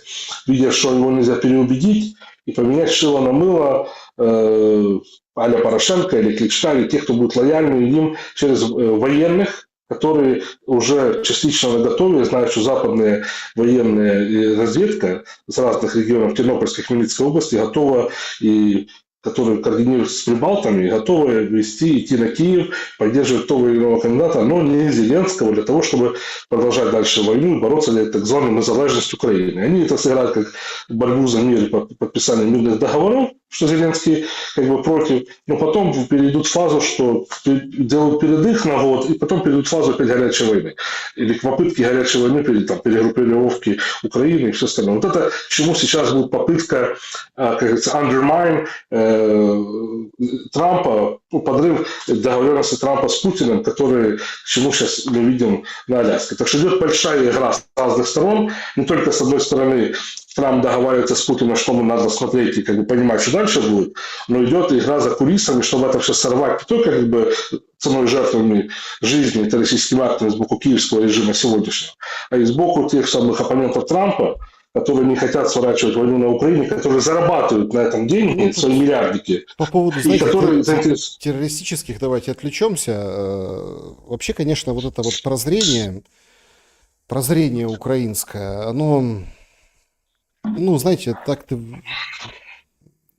видя, что его нельзя переубедить, и поменять шило на мыло а-ля Порошенко или Кличка, или тех, кто будет лояльны им через военных, которые уже частично наготове, знают, что западная военная разведка с разных регионов Тернопольской и Хмельницкой области готова и которые координируются с Прибалтами, готовы идти на Киев, поддерживать того или иного кандидата, но не Зеленского, для того, чтобы продолжать дальше войну и бороться за так званую незалежность Украины. Они это сыграют как борьбу за мир и подписание мирных договоров, что Зеленский как бы против, но потом перейдут в фазу, что делают передых на год, и потом перейдут в фазу опять горячей войны. Или к попытке горячей войны, перегруппировки Украины и все остальное. Вот это, к чему сейчас будет попытка, как говорится, undermine Трампа, подрыв договоренности Трампа с Путиным, который, к чему сейчас мы видим на Аляске. Так что идет большая игра с разных сторон, не только с одной стороны Трамп договаривается с Путиным, что ему надо смотреть и как бы понимать, что дальше будет, но идет игра за кулисами, чтобы это все сорвать не только как бы ценой жертвами жизни террористическими актами с боку киевского режима сегодняшнего, а и с боку тех самых оппонентов Трампа, которые не хотят сворачивать войну на Украине, которые зарабатывают на этом деньги, свои миллиардики. По поводу, и которые террористических, давайте отвлечемся. Вообще, конечно, вот это вот прозрение украинское, оно... Ну, знаете, так-то...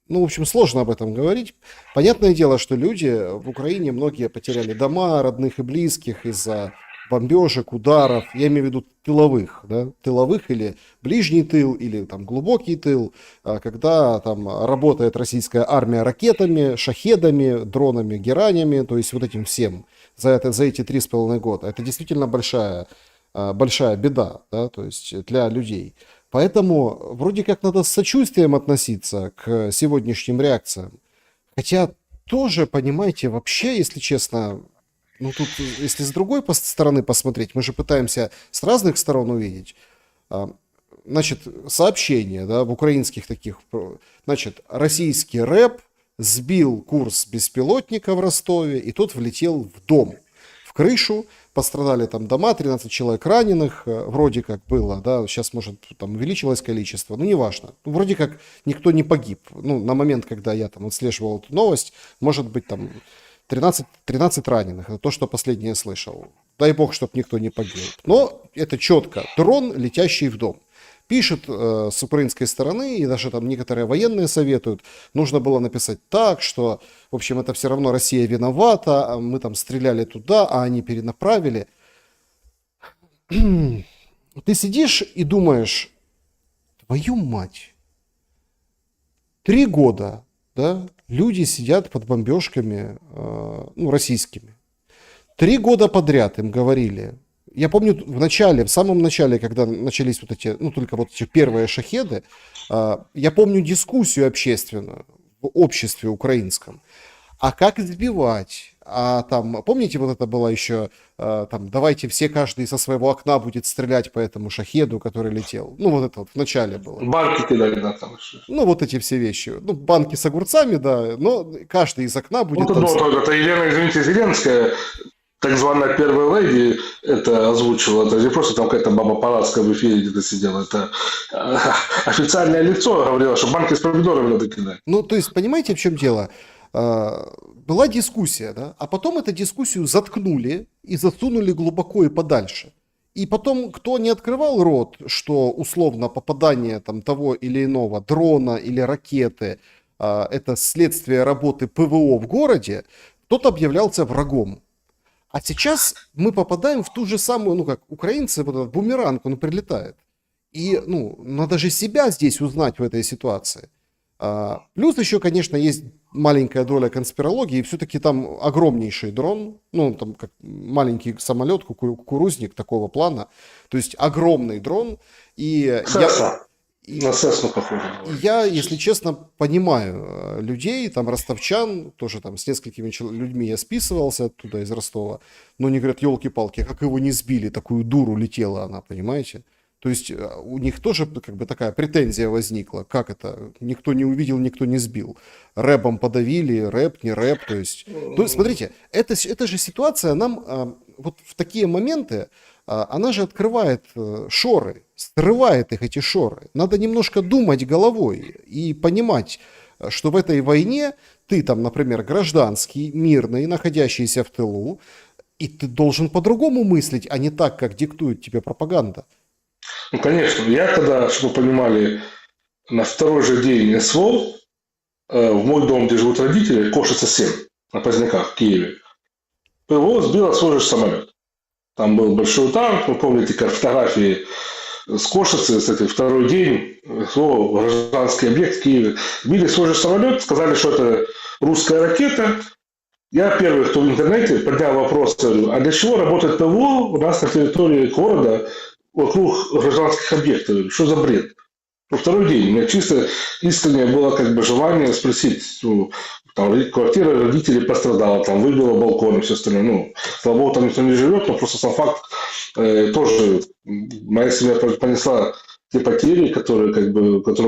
Ну, в общем, сложно об этом говорить. Понятное дело, что люди в Украине, многие потеряли дома, родных и близких из-за бомбежек, ударов. Я имею в виду тыловых, да? Тыловых или ближний тыл, или там глубокий тыл, когда там работает российская армия ракетами, шахедами, дронами, геранями, то есть вот этим всем за эти 3,5 года. Это действительно большая беда, да? То есть для людей. Поэтому вроде как надо с сочувствием относиться к сегодняшним реакциям. Хотя тоже, понимаете, вообще, если честно, ну тут, если с другой стороны посмотреть, мы же пытаемся с разных сторон увидеть. Значит, сообщение, да, в украинских таких, значит, российский рэп сбил курс беспилотника в Ростове, и тот влетел в дом, в крышу. Пострадали там дома, 13 человек раненых, вроде как было, да, сейчас, может, там увеличилось количество, ну, неважно. Ну, вроде как никто не погиб. Ну, на момент, когда я там отслеживал эту новость, может быть, там 13 раненых, это то, что последнее слышал. Дай бог, чтобы никто не погиб. Но это четко дрон, летящий в дом. Пишет с украинской стороны, и даже там некоторые военные советуют, нужно было написать так, что, в общем, это все равно Россия виновата, а мы там стреляли туда, а они перенаправили. Ты сидишь и думаешь, твою мать, 3 года, да, люди сидят под бомбежками, ну, российскими. 3 года подряд им говорили. Я помню в самом начале, когда начались вот эти, ну, только вот эти первые шахеды, я помню дискуссию общественную в обществе украинском. А как сбивать? А там, помните, вот это было еще, там, давайте все, каждый со своего окна будет стрелять по этому шахеду, который летел. Ну, вот это вот в начале было. Банки кидали, да, там еще. Ну, вот эти все вещи. Ну, банки с огурцами, да, но каждый из окна будет... Вот это Елена, извините, Зеленская, так званая первая леди это озвучивала, это не просто там какая-то баба Парадская в эфире где-то сидела, это официальное лицо говорило, что банки с помидорами надо кидать. Ну, то есть, понимаете, в чем дело? Была дискуссия, да, а потом эту дискуссию заткнули и засунули глубоко и подальше. И потом, кто не открывал рот, что условно попадание там того или иного дрона или ракеты это следствие работы ПВО в городе, тот объявлялся врагом. А сейчас мы попадаем в ту же самую, ну как украинцы, вот этот бумеранг, он прилетает. И, ну, надо же себя здесь узнать в этой ситуации. Плюс еще, конечно, есть маленькая доля конспирологии, и все-таки там огромнейший дрон, ну, там как маленький самолет, кукурузник такого плана, то есть огромный дрон. И на Сесну похоже. Я, если честно, понимаю людей, там, ростовчан, тоже там с несколькими людьми я списывался оттуда из Ростова, но они говорят, елки-палки, как его не сбили, такую дуру летела она, понимаете? То есть у них тоже как бы такая претензия возникла, как это, никто не увидел, никто не сбил. Рэпом подавили, рэп, не рэп, то есть... Ну, смотрите, это же ситуация нам вот в такие моменты, она же открывает шоры, срывает их, эти шоры. Надо немножко думать головой и понимать, что в этой войне ты там, например, гражданский, мирный, находящийся в тылу, и ты должен по-другому мыслить, а не так, как диктует тебе пропаганда. Ну, конечно. Я тогда, чтобы вы понимали, на второй же день СВО в мой дом, где живут родители, Кошица 7, на Поздняках, в Киеве, ПВО сбило свой же самолет. Там был большой танк, вы помните, как фотографии с Кошицы, кстати, второй день, гражданский объект в Киеве. Сбили свой же самолет, сказали, что это русская ракета. Я первый, кто в интернете поднял вопрос, говорю, а для чего работает ПВО у нас на территории города вокруг гражданских объектов? Говорю, что за бред? Ну, второй день. У меня чисто искреннее было как бы желание спросить, ну, там, квартира родителей пострадала, там, выбила балкон и все остальное. Ну, слава богу, там никто не живет, но просто сам факт тоже моя семья понесла те потери, которые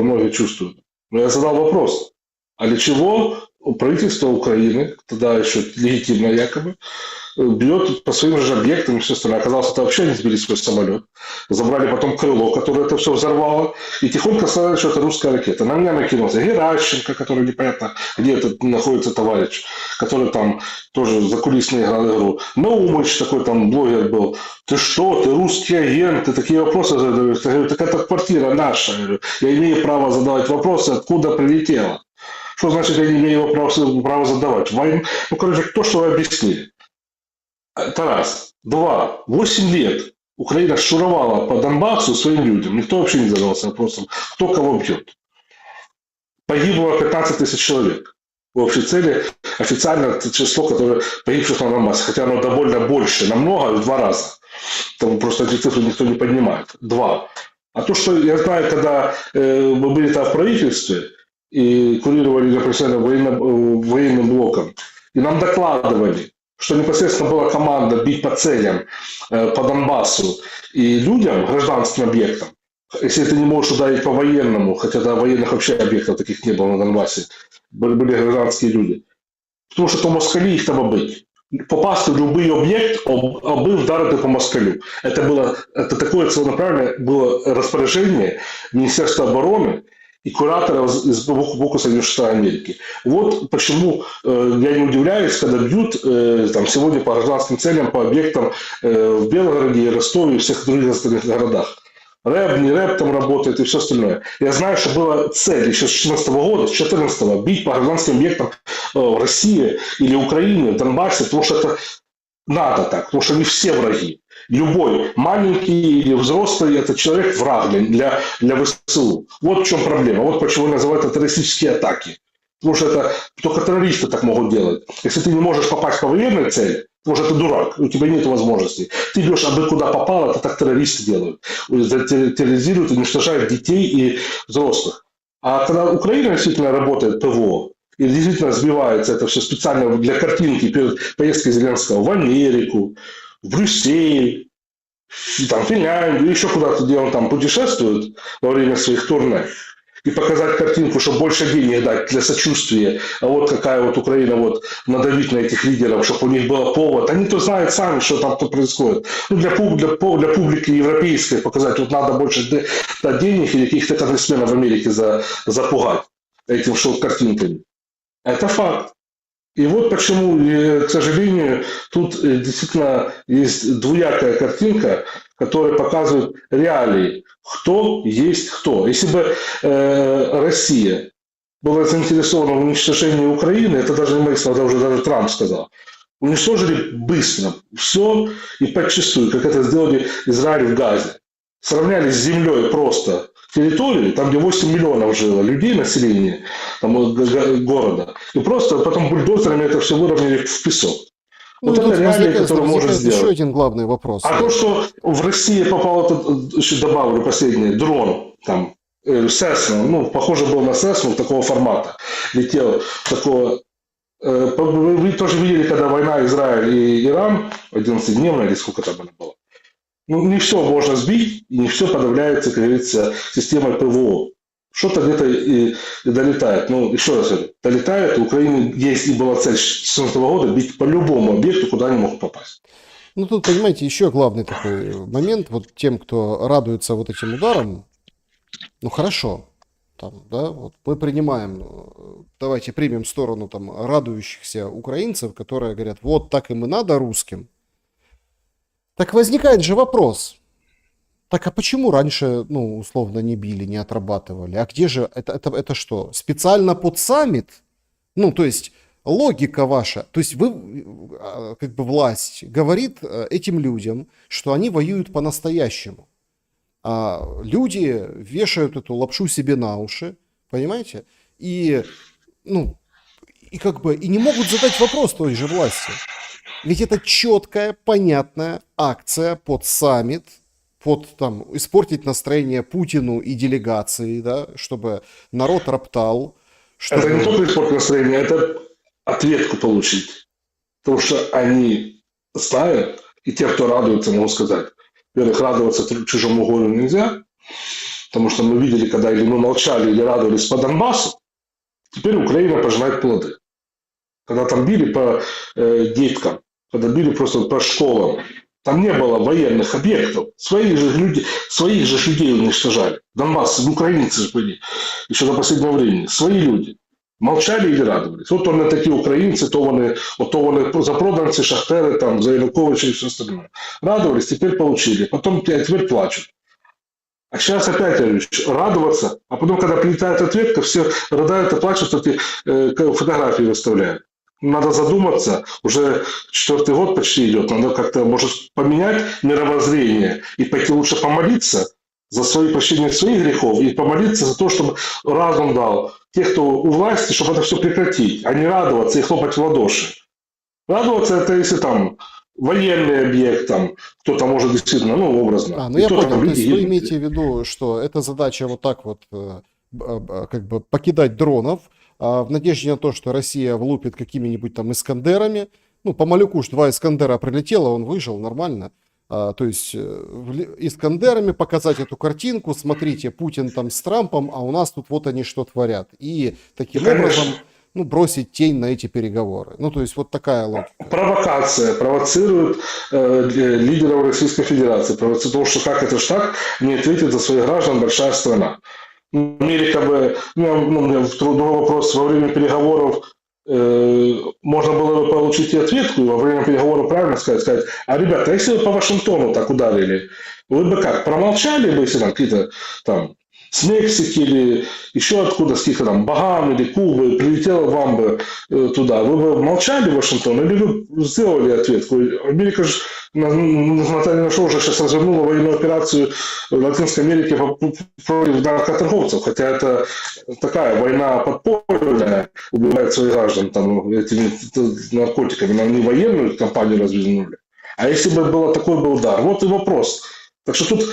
многие чувствуют. Но я задал вопрос, а для чего правительство Украины, тогда еще легитимно якобы, бьет по своим же объектам и все остальное. Оказалось, это вообще не сбили свой самолет. Забрали потом крыло, которое это все взорвало. И тихонько сказали, что это русская ракета. На меня накинулся Геращенко, который непонятно, где это находится товарищ, который там тоже закулисно играл игру. Наумыч такой там блогер был. Ты что, ты русский агент? Ты такие вопросы задаешь. Я говорю, так это квартира наша. Я говорю, я имею право задавать вопросы, откуда прилетела. Что значит, я не имею права задавать? Ну, короче, то, что вы объяснили. Это раз. Два. 8 лет Украина шуровала по Донбассу своим людям. Никто вообще не задавался вопросом, кто кого бьет. Погибло 15 тысяч человек. В общей цели официально это число, которое погибших на Донбассе. Хотя оно довольно больше, намного, в 2 раза. Там просто эти цифры никто не поднимает. 2. А то, что я знаю, когда мы были там в правительстве и курировали непосредственно военным блоком, и нам докладывали, что непосредственно была команда бить по целям по Донбассу и людям, гражданским объектам. Если ты не можешь ударить по военному, хотя до военных вообще объектов таких не было на Донбассе, были гражданские люди. Потому что по москалі їх треба бити. Попасти в любой объект, аби вдарити по москалю. Это такое целенаправленное было распоряжение Министерства обороны и кураторов из боку Соединенных Штатов Америки. Вот почему я не удивляюсь, когда бьют там, сегодня по гражданским целям, по объектам в Белгороде, Ростове и всех других остальных городах. рэп, не рэп там работает и все остальное. Я знаю, что была цель еще с 2014 года, с 2014 бить по гражданским объектам в России или Украине, в Донбассе, потому что это надо так, потому что они все враги. Любой маленький или взрослый – это человек враг для ВСУ. Вот в чем проблема. Вот почему называют это террористические атаки. Потому что это только террористы так могут делать. Если ты не можешь попасть по военной цели, потому что ты дурак, у тебя нет возможностей. Ты идешь абы куда попало, это так террористы делают. Терроризируют, уничтожают детей и взрослых. А когда Украина действительно работает ПВО, и действительно сбивается это все специально для картинки перед поездкой Зеленского в Америку, в Брюссель, там, в Финляндию, еще куда-то, где он там путешествует во время своих турне, и показать картинку, чтобы больше денег дать для сочувствия, а вот какая вот Украина, вот надавить на этих лидеров, чтобы у них был повод. Они-то знают сами, что там происходит. Ну, для публики европейской показать, вот надо больше дать денег или каких-то конгрессменов в Америке запугать этим шоу-картинками. Это факт. И вот почему, к сожалению, тут действительно есть двуякая картинка, которая показывает реалии, кто есть кто. Если бы Россия была заинтересована в уничтожении Украины, это даже не мои слова, уже даже Трамп сказал, уничтожили быстро все и подчистую, как это сделали Израиль в Газе. Сравняли с землей просто территорию, там, где 8 миллионов жило людей, населения там, города, и просто потом бульдозерами это все выровняли в песок. Ну, вот это реалии, которые можно сделать. Еще один главный вопрос. А то, что в России попал, еще добавлю последнее, дрон, там, Cessna, ну, похоже был на Cessna, такого формата, летел, такого. Вы тоже видели, когда война Израиль и Иран, 11-дневная, или сколько там она была, ну, не все можно сбить, и не все подавляется, как говорится, системой ПВО. Что-то где-то и долетает. Ну, еще раз говорю, долетает, у Украины есть и была цель с 2014 года бить по любому объекту, куда они могут попасть. Ну, тут, понимаете, еще главный такой момент, вот тем, кто радуется вот этим ударам, ну, хорошо, там, да, вот мы принимаем, давайте примем сторону там радующихся украинцев, которые говорят, вот так им и надо русским. Так возникает же вопрос, так а почему раньше, ну, условно, не били, не отрабатывали? А где же, это что, специально под саммит? Ну, то есть логика ваша, то есть вы, как бы власть, говорит этим людям, что они воюют по-настоящему. А люди вешают эту лапшу себе на уши, понимаете? И, ну, и как бы, и не могут задать вопрос той же власти. Ведь это четкая, понятная акция под саммит, под там испортить настроение Путину и делегации, да, чтобы народ роптал, Это не чтобы... только испортить настроение, это ответку получить. Потому что они знают, и те, кто радуется, могу сказать, во-первых, радоваться чужому горю нельзя, потому что мы видели, когда или мы молчали, или радовались по Донбассу, теперь Украина пожинает плоды. Когда там били по деткам, когда били просто по школам, там не было военных объектов. Своих же людей уничтожали. Донбасс, украинцы же были еще до последнего времени. Свои люди. Молчали или радовались. Вот вони такі українці, то вони запроданці, шахтери, там, за Януковича и все остальное. Радовались, теперь получили. Потом теперь плачут. А сейчас опять радоваться, а потом, когда прилетает ответка, все рыдают и плачут, что ты фотографии выставляют. Надо задуматься, уже 4-й год почти идет, надо как-то, может, поменять мировоззрение и пойти лучше помолиться за свои прощения своих грехов и помолиться за то, чтобы разум дал тех, кто у власти, чтобы это все прекратить, а не радоваться и хлопать в ладоши. Радоваться это если там военный объект, там кто-то может действительно, ну, образно. Ну И я кто-то понял, там то люди есть вы гибнут. имеете в виду, что эта задача вот так вот как бы покидать дронов, в надежде на то, что Россия влупит какими-нибудь там Искандерами. Ну, по Малюку ж 2 Искандера прилетело, он выжил нормально. То есть Искандерами показать эту картинку, смотрите, Путин там с Трампом, а у нас тут вот они что творят. И таким образом, ну, бросить тень на эти переговоры. Ну, то есть вот такая логика. Провокация. Провоцирует лидеров Российской Федерации. Провоцирует, потому что как это ж так не ответит за своих граждан большая страна. Америка бы... У меня другой вопрос. Во время переговоров можно было бы получить и ответку, и во время переговоров правильно сказать, а, ребята, если вы по Вашингтону так ударили, вы бы как, промолчали бы, если там какие-то там с Мексики или еще откуда, с каких-то там Багам или Кубы, прилетело вам бы туда, вы бы молчали в Вашингтон или вы сделали ответку? Америка же, Наталья Шоу уже сейчас развернула военную операцию в Латинской Америке против наркоторговцев, хотя это такая война подпольная, убивает своих граждан там, этими наркотиками, но не военную кампанию развернули. А если бы такой был удар? Вот и вопрос. Так что тут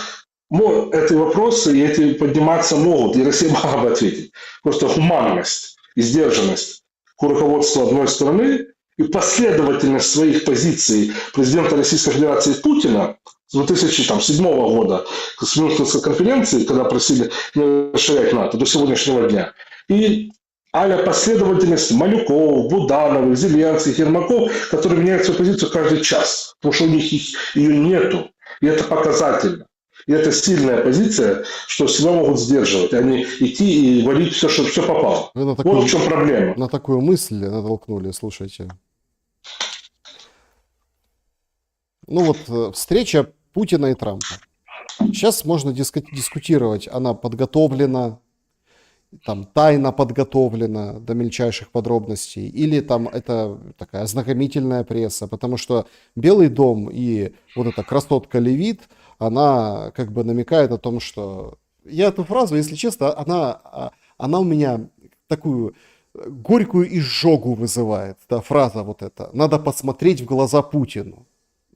эти вопросы и эти подниматься могут, и Россия могла бы ответить. Просто гуманность и сдержанность к руководству одной страны и последовательность своих позиций президента Российской Федерации Путина с 2007 года, с Мюнхенской конференции, когда просили не расширять НАТО, до сегодняшнего дня. И последовательность Малюков, Будановых, Зеленских, Ермаков, которые меняют свою позицию каждый час, потому что у них ее нету. И это показательно. И это сильная позиция, что себя могут сдерживать, а не идти и валить все, что все попало. Вот в чем проблема. На такую мысль натолкнули, слушайте. Ну вот встреча Путина и Трампа. Сейчас можно дискутировать, она подготовлена, там тайно подготовлена до мельчайших подробностей, или там это такая ознакомительная пресса, потому что Белый дом и вот эта красотка Левит, она как бы намекает о том, что... Я эту фразу, если честно, она у меня такую горькую изжогу вызывает, да, фраза вот эта. Надо посмотреть в глаза Путину.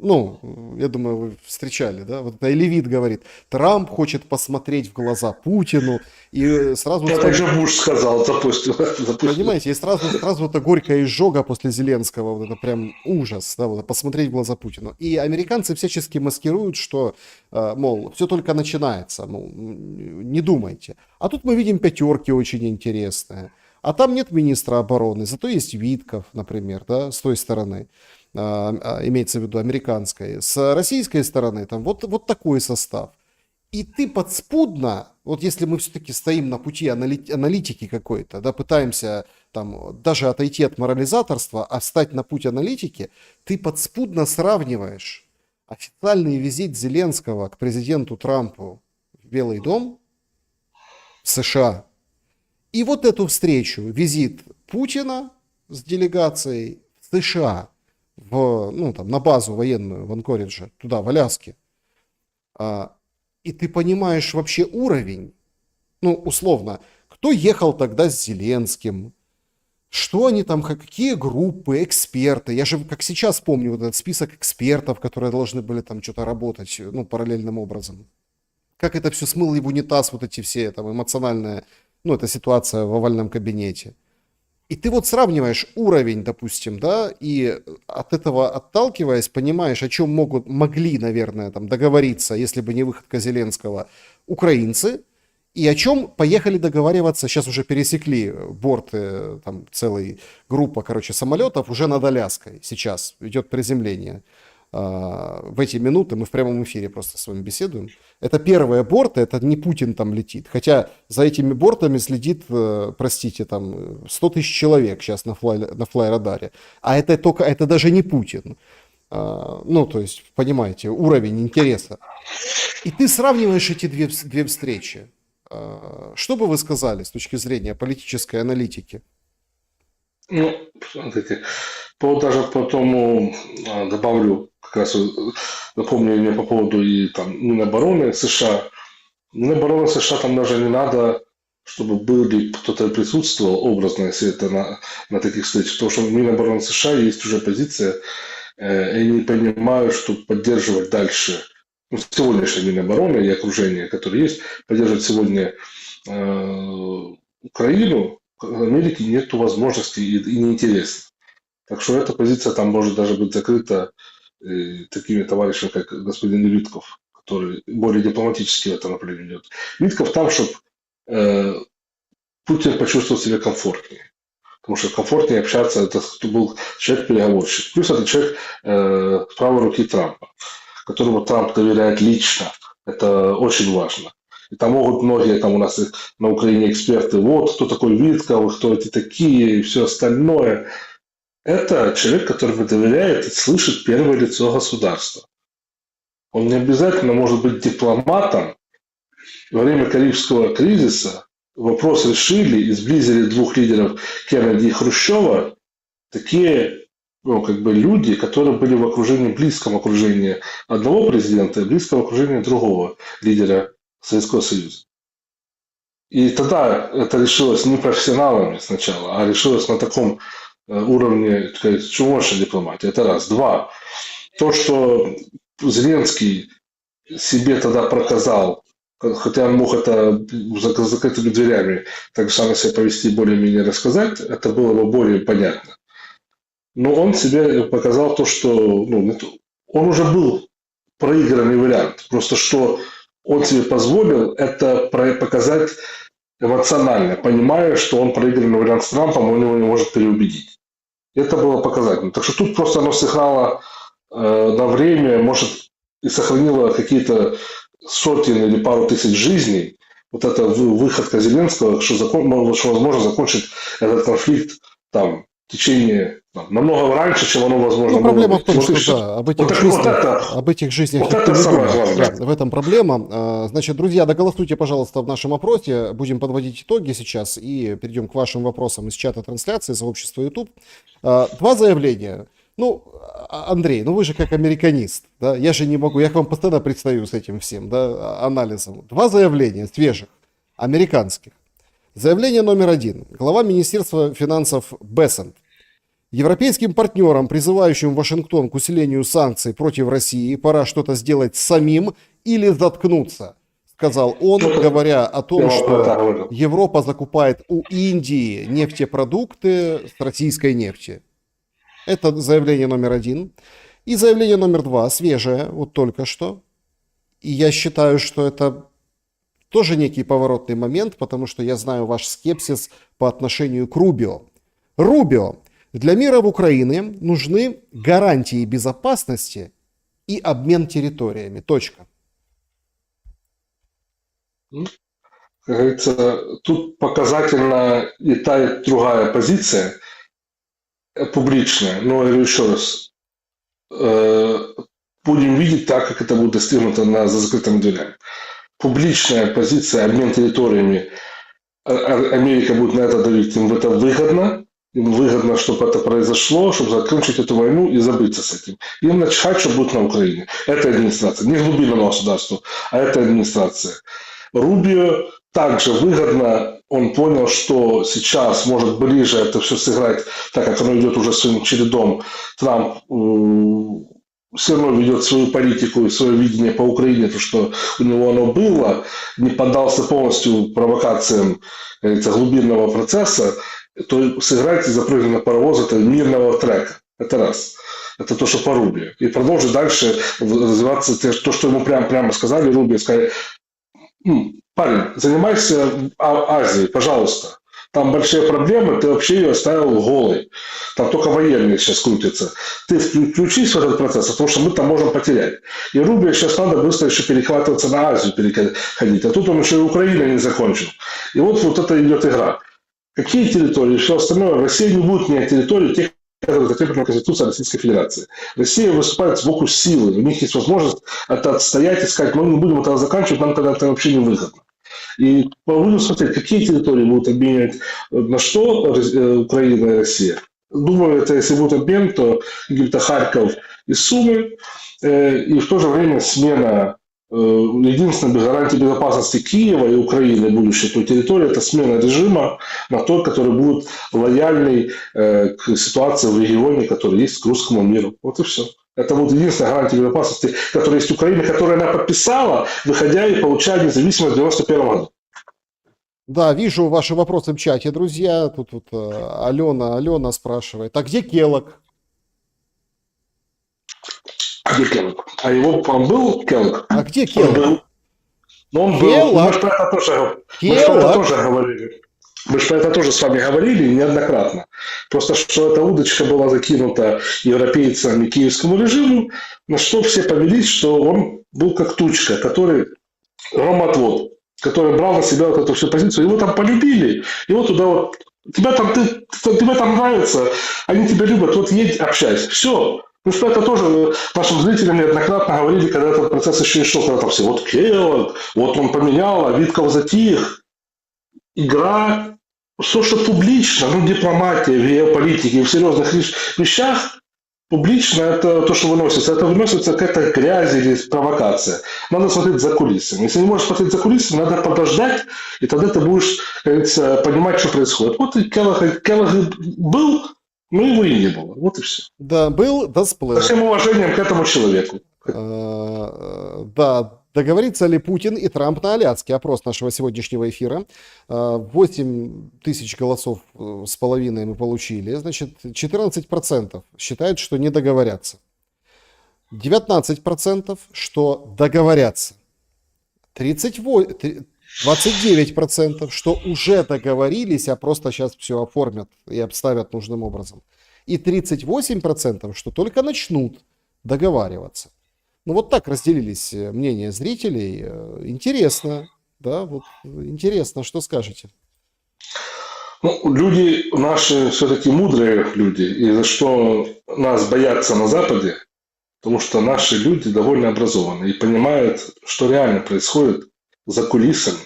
Ну, я думаю, вы встречали, да? Вот это Левит говорит, Трамп хочет посмотреть в глаза Путину, и сразу... Это же Буш сказал, запустил. Понимаете, и сразу это горькая изжога после Зеленского, вот это прям ужас, да, вот, посмотреть в глаза Путину. И американцы всячески маскируют, что, мол, все только начинается, мол, не думайте. А тут мы видим пятерки очень интересные. А там нет министра обороны, зато есть Витков, например, да, с той стороны. имеется в виду американской, с российской стороны там вот такой состав. И ты подспудно, вот если мы все-таки стоим на пути аналитики какой-то, да, пытаемся там даже отойти от морализаторства, а встать на путь аналитики, ты подспудно сравниваешь официальный визит Зеленского к президенту Трампу в Белый дом в США и вот эту встречу, визит Путина с делегацией в США, на базу военную в Анкоридже, туда, в Аляске. И ты понимаешь вообще уровень, условно, кто ехал тогда с Зеленским, что они там, какие группы, эксперты. Я же, как сейчас помню, вот этот список экспертов, которые должны были там что-то работать, параллельным образом. Как это все смыло в унитаз, вот эти все там эмоциональные, эта ситуация в овальном кабинете. И ты вот сравниваешь уровень, допустим, да, и от этого отталкиваясь, понимаешь, о чем могли, наверное, там договориться, если бы не выходка Зеленского, украинцы, и о чем поехали договариваться, сейчас уже пересекли борты, там целая группа, самолетов уже над Аляской, сейчас идет приземление. В эти минуты мы в прямом эфире просто с вами беседуем. Это первые борты, это не Путин там летит. Хотя за этими бортами следит, простите, там 100 тысяч человек сейчас на флайрадаре. А это даже не Путин. То есть, понимаете, уровень интереса. И ты сравниваешь эти две встречи. Что бы вы сказали с точки зрения политической аналитики? Смотрите, даже по тому добавлю, как раз напомню мне по поводу и там Минобороны США. Минобороны США там даже не надо, чтобы кто-то присутствовал образно, если это на таких встречах, потому что в Минобороны США есть уже позиция, и они понимают, что поддерживать дальше сегодняшнее Минобороны и окружение, которое есть, поддерживать сегодня Украину, Америке нет возможности и неинтересно. Так что эта позиция там может даже быть закрыта такими товарищами, как господин Витков, который более дипломатически в этом направлении идет. Витков там, чтобы Путин почувствовал себя комфортнее. Потому что комфортнее общаться, это был человек-переговорщик. Плюс это человек с правой руки Трампа, которому Трамп доверяет лично. Это очень важно. И там могут многие, там у нас на Украине эксперты, вот, кто такой Витков, кто эти такие, и все остальное. Это человек, которому доверяет и слышит первое лицо государства. Он не обязательно может быть дипломатом. Во время Карибского кризиса вопрос решили и сблизили двух лидеров Кеннеди и Хрущева такие люди, которые были в окружении, близком окружении одного президента и близком окружении другого лидера Советского Союза. И тогда это решилось не профессионалами сначала, а решилось на таком уровне, чумошной дипломатии. Это раз. Два. То, что Зеленский себе тогда проказал, хотя он мог это за закрытыми дверями так же себя повести, более-менее рассказать, это было бы более понятно. Но он себе показал то, что он уже был проигранный вариант. Просто что он себе позволил это показать эмоционально, понимая, что он проигранный вариант с Трампом, он его не может переубедить. Это было показательно. Так что тут просто оно сыграло на время, может, и сохранило какие-то сотен или пару тысяч жизней. Вот эта выходка Зеленского, что возможно закончить этот конфликт там в течение намного раньше, чем оно возможно было. Проблема в том, что об этих жизнях никто не думает. Да, в этом проблема. Значит, друзья, доголосуйте, пожалуйста, в нашем опросе. Будем подводить итоги сейчас и перейдем к вашим вопросам из чата трансляции, сообщества YouTube. Два заявления. Андрей, вы же как американист, да? Я же не могу, я к вам постоянно предстаю с этим всем, да, анализом. Два заявления свежих, американских. Заявление номер 1. Глава Министерства финансов Бессент. Европейским партнерам, призывающим Вашингтон к усилению санкций против России, пора что-то сделать самим или заткнуться, сказал он, говоря о том, что Европа закупает у Индии нефтепродукты с российской нефти. Это заявление номер 1. И заявление номер 2, свежее, вот только что. И я считаю, что это тоже некий поворотный момент, потому что я знаю ваш скепсис по отношению к Рубио. Рубио Для мира в Украине нужны гарантии безопасности и обмен территориями. Точка. Как говорится, тут показательна и та, и другая позиция публичная. Но я говорю еще раз, будем видеть так, как это будет достигнуто за закрытыми дверями. Публичная позиция, обмен территориями, Америка будет на это давить, им это выгодно. Им выгодно, чтобы это произошло, чтобы закончить эту войну и забыться с этим. Им начхать, что будет на Украине. Это администрация. Не глубинному государству, а это администрация. Рубио также выгодно. Он понял, что сейчас может ближе это все сыграть, так как оно идет уже своим чередом. Трамп все равно ведет свою политику и свое видение по Украине, то, что у него оно было, не поддался полностью провокациям глубинного процесса, то сыграть и запрыгнуть на паровоз это мирного трека. Это раз. Это то, что по Рубио. И продолжить дальше развиваться то, что ему прямо сказали, Рубио сказали, парень, занимайся Азией, пожалуйста. Там большие проблемы, ты вообще ее оставил голой. Там только военные сейчас крутятся. Ты включись в этот процесс, потому что мы там можем потерять. И Рубио сейчас надо быстро еще перехватываться на Азию, переходить. А тут он еще и Украину не закончил. И вот это идет игра. Какие территории, все остальное. Россия не будет менять территории тех, которые закреплены Конституцией Российской Федерации. Россия выступает сбоку силы. У них есть возможность это отстоять и сказать, мы не будем это заканчивать, нам тогда это вообще не выгодно. И будем смотреть, какие территории будут обменивать на что Украина и Россия. Думаю, это если будет обмен, то где-то Харьков и Сумы. И в то же время смена. Единственная гарантия безопасности Киева и Украины, будущей той территории, это смена режима на тот, который будет лояльный к ситуации в регионе, который есть к русскому миру. Вот и все. Это будет единственная гарантия безопасности, которая есть Украина, которую она подписала, выходя и получая независимость в 1991 году. Да, вижу ваши вопросы в чате, друзья. Тут Алена спрашивает, а где Келлог? Где Келлог? А его, он был Келлог? А где Келлог? Он был. Но он был. Мы же про это тоже говорили. Мы же про это тоже с вами говорили неоднократно. Просто что эта удочка была закинута европейцам и киевскому режиму, на что все повелись, что он был как тучка, который громотвод, который брал на себя вот эту всю позицию. Его там полюбили. Его туда вот... тебе там нравится, они тебя любят, вот едь, общайся. Все. Ну что это тоже нашим зрителям неоднократно говорили, когда этот процесс еще и шел, когда там все, вот Келлог, вот он поменял, а Витков затих. Игра, все, что публично, дипломатия, в геополитике, в серьезных вещах, публично это то, что выносится. Это выносится какая-то грязь или провокация. Надо смотреть за кулисами. Если не можешь смотреть за кулисами, надо подождать, и тогда ты будешь, как говорится, понимать, что происходит. Вот и Келлог был, но его и не было. Вот и все. Да, был, да сплыл. Со всем уважением к этому человеку. Да, договорится ли Путин и Трамп на Аляске? Опрос нашего сегодняшнего эфира. 8 тысяч голосов с половиной мы получили. Значит, 14% считают, что не договорятся. 19%, что договорятся. 29%, что уже договорились, а просто сейчас все оформят и обставят нужным образом. И 38%, что только начнут договариваться. Ну вот так разделились мнения зрителей. Интересно, да, вот интересно, что скажете? Ну, люди наши все-таки мудрые люди, и за что нас боятся на Западе, потому что наши люди довольно образованы и понимают, что реально происходит за кулисами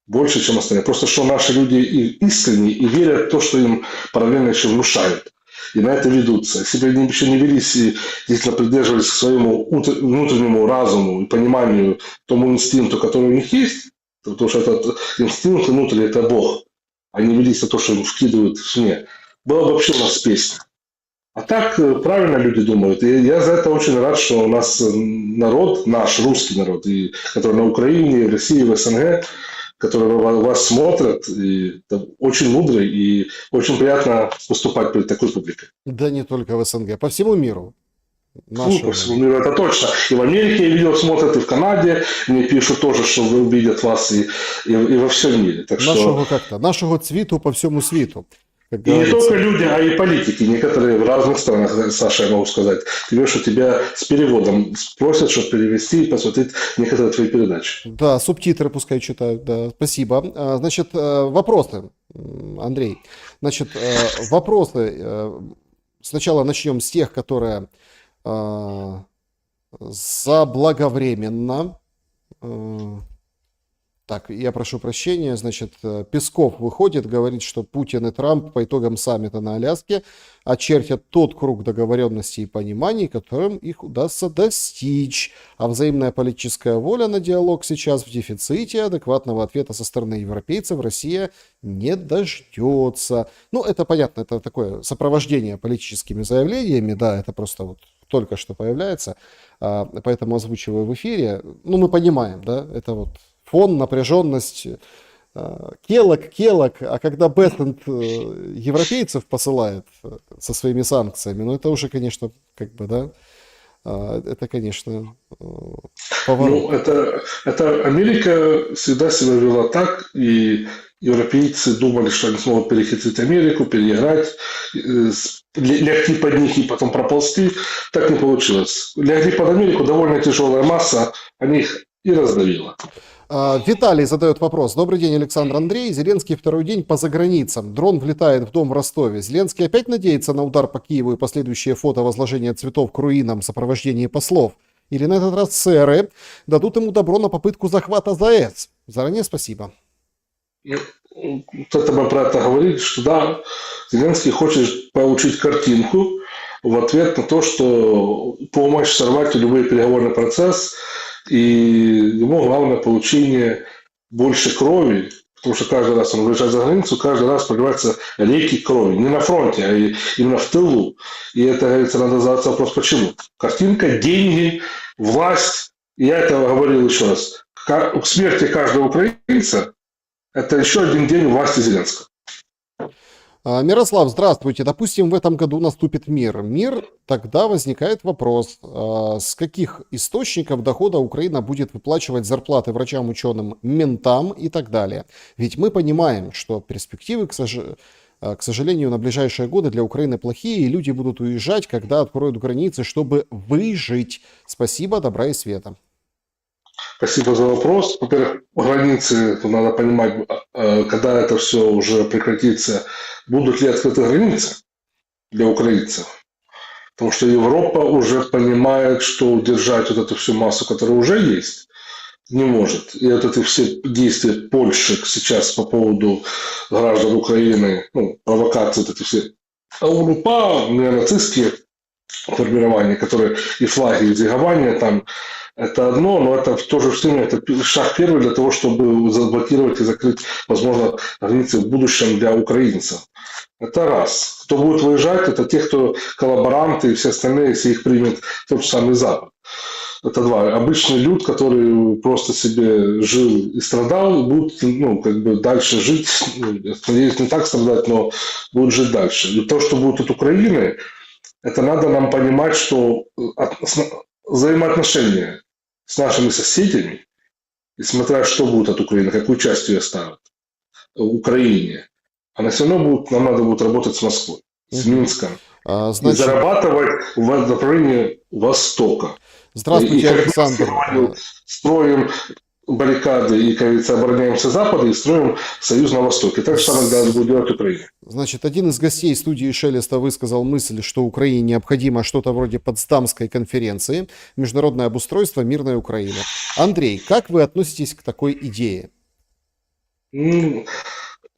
больше, чем остальные. Просто что наши люди и искренне и верят в то, что им параллельно еще внушают. И на это ведутся. Если бы они еще не велись и действительно придерживались к своему внутреннему разуму и пониманию тому инстинкту, который у них есть, потому что этот инстинкт внутренний – это Бог, они велись на то, что им вкидывают в СМИ, была бы вообще у нас песня. А так правильно люди думают. И я за это очень рад, что у нас народ, наш русский народ, и, который на Украине, в России, в СНГ, которые вас смотрят, и очень мудрый, и очень приятно выступать перед такой публикой. Да не только в СНГ, по всему миру. По всему миру, это точно. И в Америке я видел, смотрят, и в Канаде. Мне пишут тоже, что увидят вас и во всем мире. Так нашого, нашого цвіту по всьому світу. как И не только говорится. люди, а и политики. Некоторые в разных странах, Саша, я могу сказать, тебе, что тебя с переводом спросят, чтобы перевести и посмотреть некоторые твои передачи. Да, субтитры пускай читают, да, спасибо. Значит, вопросы, Андрей. Значит, вопросы. Сначала начнем с тех, которые заблаговременно. Так, я прошу прощения, значит, Песков выходит, говорит, что Путин и Трамп по итогам саммита на Аляске очертят тот круг договоренностей и пониманий, которым их удастся достичь. А взаимная политическая воля на диалог сейчас в дефиците, адекватного ответа со стороны европейцев Россия не дождется. Ну, это понятно, это такое сопровождение политическими заявлениями, да, это просто вот только что появляется, поэтому озвучиваю в эфире. Ну, мы понимаем, да, это вот фон, напряженность, келок, а когда Бэттенд европейцев посылает со своими санкциями, ну это уже, конечно, как бы, да, это, конечно, поворот. Ну, это Америка всегда себя вела так, и европейцы думали, что они смогут перехитрить Америку, переиграть, лягти под них и потом проползти. Так не получилось. Лягли под Америку, довольно тяжелая масса, они их и раздавила. Виталий задает вопрос. Добрый день, Александр, Андрей. Зеленский второй день по заграницам. Дрон влетает в дом в Ростове. Зеленский опять надеется на удар по Киеву и последующее фото возложения цветов к руинам в сопровождении послов? Или на этот раз сэры дадут ему добро на попытку захвата ЗАЭС? Заранее спасибо. Это мы про это говорили, что да, Зеленский хочет получить картинку в ответ на то, что помощь сорвать любой переговорный процесс, и ему главное получение больше крови, потому что каждый раз он выезжает за границу, каждый раз проливаются реки крови. Не на фронте, а именно в тылу. И это, говорится, надо задаться вопрос, почему. Картинка, деньги, власть. И я это говорил еще раз. К смерти каждого украинца это еще один день власти Зеленского. Мирослав, здравствуйте. Допустим, в этом году наступит мир. Тогда возникает вопрос, с каких источников дохода Украина будет выплачивать зарплаты врачам, ученым, ментам и так далее. Ведь мы понимаем, что перспективы, к сожалению, на ближайшие годы для Украины плохие, и люди будут уезжать, когда откроют границы, чтобы выжить. Спасибо, добра и света. Спасибо за вопрос. Во-первых, границы, надо понимать, когда это все уже прекратится, будут ли открыты границы для украинцев. Потому что Европа уже понимает, что удержать вот эту всю массу, которая уже есть, не может. И вот эти все действия Польши сейчас по поводу граждан Украины, провокации, вот эти все УНУПА, неонацистские формирования, которые и флаги, и зигования там, это одно, но это в то же время это шаг первый для того, чтобы заблокировать и закрыть, возможно, границы в будущем для украинцев. Это раз. Кто будет выезжать, это те, кто коллаборанты и все остальные, если их примет тот же самый Запад. Это два. Обычный люд, который просто себе жил и страдал, будет дальше жить, надеюсь, не так страдать, но будет жить дальше. И то, что будет от Украины, это надо нам понимать, что взаимоотношения с нашими соседями, и смотря что будет от Украины, какую часть ее ставят Украине, она все равно нам надо будет работать с Москвой, с Минском, и зарабатывать в направлении Востока. Здравствуйте, Александр. Строим баррикады и, как говорится, обороняемся Запада и строим союз на Востоке. Так же самое надо будет делать Украине. Значит, один из гостей студии Шелеста высказал мысль, что Украине необходимо что-то вроде Потсдамской конференции, международное обустройство мирной Украины. Андрей, как вы относитесь к такой идее?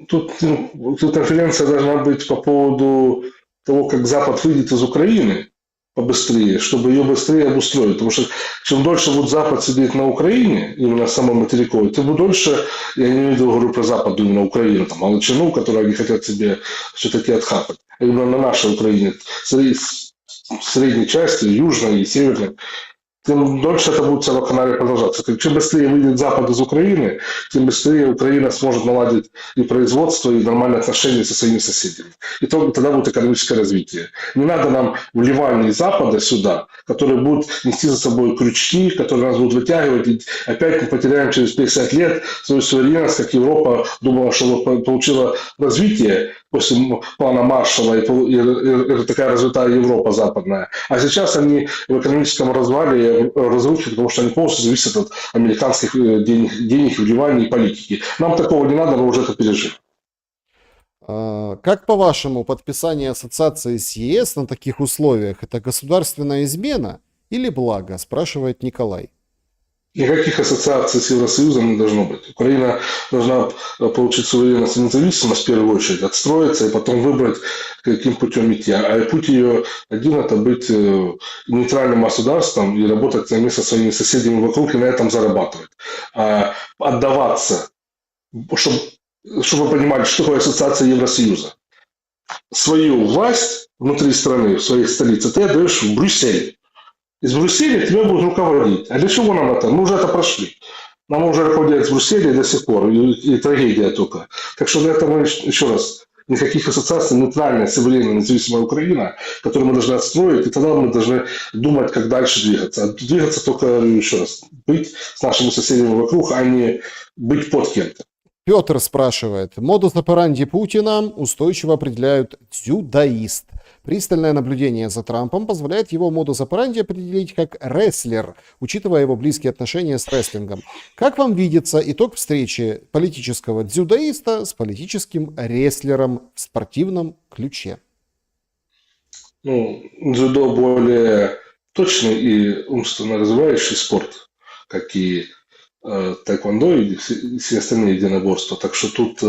Тут конференция должна быть по поводу того, как Запад выйдет из Украины побыстрее, чтобы ее быстрее обустроить. Потому что чем дольше будет Запад сидеть на Украине, именно самой материковой, тем дольше, я не имею в виду, говорю про Запад, именно Украину, там, Алычину, которую они хотят себе все-таки отхапать. А именно на нашей Украине, средней части, южной и северной, тем дольше это будет целоканале продолжаться. Чем быстрее выйдет Запад из Украины, тем быстрее Украина сможет наладить и производство, и нормальные отношения со своими соседями. И тогда будет экономическое развитие. Не надо нам вливания из Запада сюда, которые будут нести за собой крючки, которые нас будут вытягивать. И опять мы потеряем через 50 лет свою суверенность, как Европа думала, что получила развитие, после плана Маршалла и такая развитая Европа западная. А сейчас они в экономическом развале, разрухе, потому что они полностью зависят от американских денег, вливаний и политики. Нам такого не надо, мы уже это пережили. Как, по-вашему, подписание ассоциации с ЕС на таких условиях – это государственная измена или благо, спрашивает Николай. Никаких ассоциаций с Евросоюзом не должно быть. Украина должна получить суверенность и независимость в первую очередь, отстроиться и потом выбрать, каким путем идти. А путь ее один – это быть нейтральным государством и работать вместе со своими соседями вокруг и на этом зарабатывать. А отдаваться, чтобы вы понимали, что такое ассоциация Евросоюза. Свою власть внутри страны, в своей столице, ты отдаешь в Брюссель. Из Брюсселя тебя будут руководить. А для чего нам это? Мы уже это прошли. Нам уже руководят в Брюсселе до сих пор. И трагедия только. Так что для этого, еще раз, никаких ассоциаций, нейтральная, суверенная, независимая Украина, которую мы должны отстроить, и тогда мы должны думать, как дальше двигаться. А двигаться только, еще раз, быть с нашими соседями вокруг, а не быть под кем-то. Петр спрашивает. Модус операнди Путина устойчиво определяют дзюдоист. Пристальное наблюдение за Трампом позволяет его модус операнди определить как рестлер, учитывая его близкие отношения с рестлингом. Как вам видится итог встречи политического дзюдоиста с политическим рестлером в спортивном ключе? Дзюдо более точный и умственно развивающий спорт, как и тэквондо и все остальные единоборства. Так что тут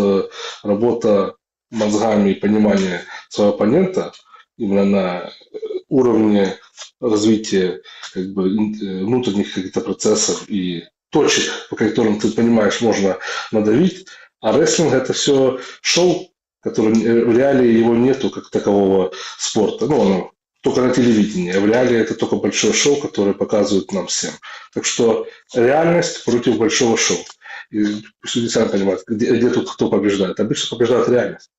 работа мозгами и понимание своего оппонента именно на уровне развития внутренних каких-то процессов и точек, по которым ты понимаешь, можно надавить. А рестлинг – это все шоу, которое в реалии его нету как такового спорта. Оно только на телевидении. А в реалии это только большое шоу, которое показывают нам всем. Так что реальность против большого шоу. И пусть люди сами понимают, где тут кто побеждает. Обычно побеждает реальность.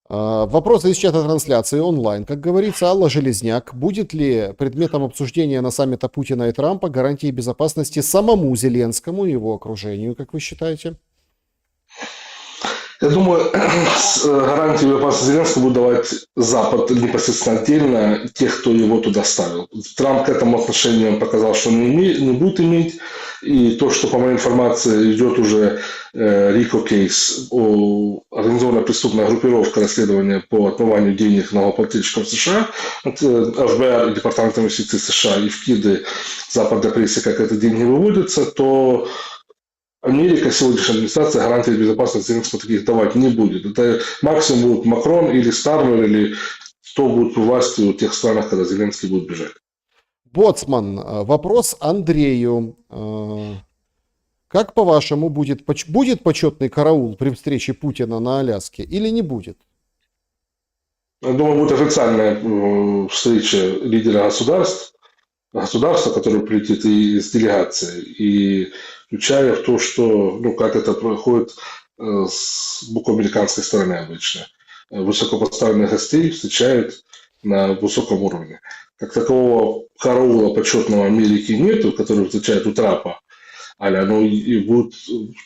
Вопросы из чата трансляции онлайн. Как говорится, Алла Железняк. Будет ли предметом обсуждения на саммита Путина и Трампа гарантии безопасности самому Зеленскому и его окружению, как вы считаете? Я думаю, гарантию безопасности Зеленского будет давать Запад непосредственно отдельно, тех, кто его туда ставил. Трамп к этому отношению он показал, что он не будет иметь. И то, что, по моей информации, идет уже Рико кейс, организованная преступная группировка расследования по отмыванию денег налогоплательщикам США, от ФБР, Департамента инвестиций США и в КИДы западной прессы, как это деньги выводятся, то Америка, сегодняшняя администрация гарантии безопасности Зеленского таких давать не будет. Это максимум будет Макрон или Стармер, или кто будет у власти в тех странах, когда Зеленский будет бежать. Боцман, вопрос Андрею. Как, по-вашему, будет почетный караул при встрече Путина на Аляске или не будет? Я думаю, будет официальная встреча лидера государства, который прилетит и с делегацией, и включая в то, что, как это проходит с американской стороны обычно. Высокопоставленных гостей встречают на высоком уровне. Как такого караула почетного Америки нету, который встречает у Трампа, и будет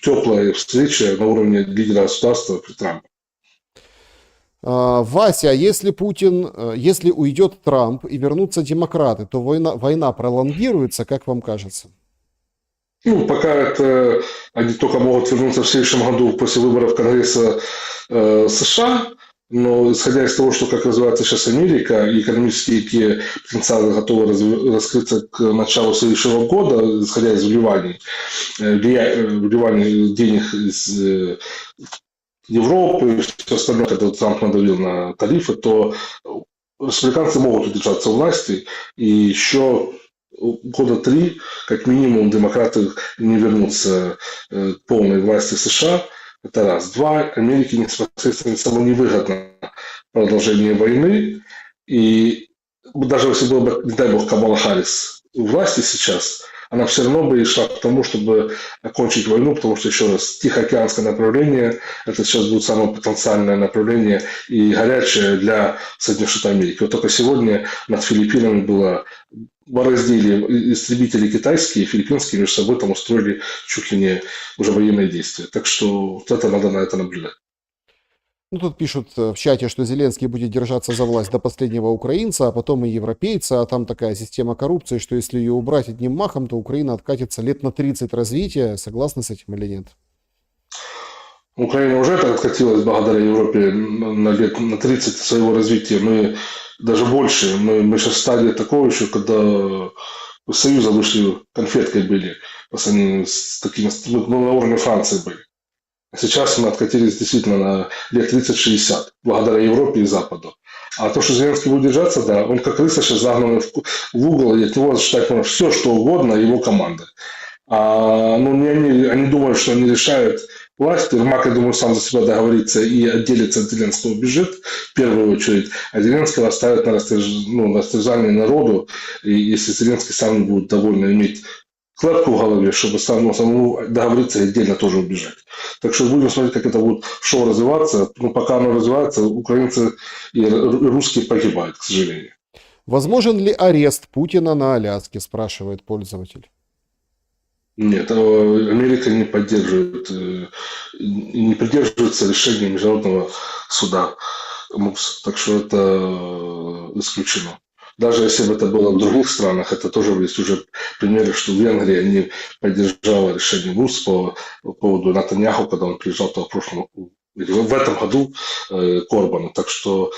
теплая встреча на уровне лидера государства при Трампе. Вася, если уйдет Трамп и вернутся демократы, то война пролонгируется, как вам кажется? Пока они только могут вернуться в следующем году после выборов Конгресса США, но исходя из того, что как развивается сейчас Америка, и экономические потенциалы готовы раскрыться к началу следующего года, исходя из вливаний денег из Европы и все остальное, когда Трамп надавил на тарифы, то республиканцы могут удержаться у власти, и еще года 3, как минимум, демократы не вернутся к полной власти США. Это раз. 2. Америке непосредственно само невыгодно продолжение войны. И даже если было бы, не дай бог, Камала Харрис у власти сейчас, она все равно бы и шла к тому, чтобы окончить войну, потому что, еще раз, Тихоокеанское направление, это сейчас будет самое потенциальное направление и горячее для Соединенных Штатов Америки. Вот только сегодня над Филиппинами было бороздили истребители китайские и филиппинские, между собой там устроили чуть ли не уже военные действия. Так что вот это надо на это наблюдать. Ну, тут пишут в чате, что Зеленский будет держаться за власть до последнего украинца, а потом и европейца, а там такая система коррупции, что если ее убрать одним махом, то Украина откатится лет на 30 развития. Согласны с этим или нет? Украина уже так откатилась благодаря Европе на лет на 30 своего развития. Мы даже больше. Мы сейчас в стадии такого еще, когда из Союза вышли, конфеткой были по сравнению с такими, мы на уровне Франции были. А сейчас мы откатились действительно на лет 30-60, благодаря Европе и Западу. А то, что Зеленский будет держаться, да, он как рыцарь сейчас загнанный в угол, и от него считать можно все, что угодно, его команда. Ну, они думают, что они решают власть. Ермак, я думаю, сам за себя договорится и отделится от Зеленского, убежит в первую очередь, а Зеленского оставят на растерзание народу, и если Зеленский сам не будет довольно иметь клепку в голове, чтобы самому договориться и отдельно тоже убежать. Так что будем смотреть, как это будет шоу развиваться. Но пока оно развивается, украинцы и русские погибают, к сожалению. Возможен ли арест Путина на Аляске, спрашивает пользователь. Нет, Америка не поддерживает, не придерживается решения Международного суда МУС. Так что это исключено. Даже если бы это было в других странах, это тоже есть уже примеры, что в Венгрии не поддержала решение МУС по поводу Нетаньяху, когда он приезжал в прошлом или в этом году к Орбану. Так что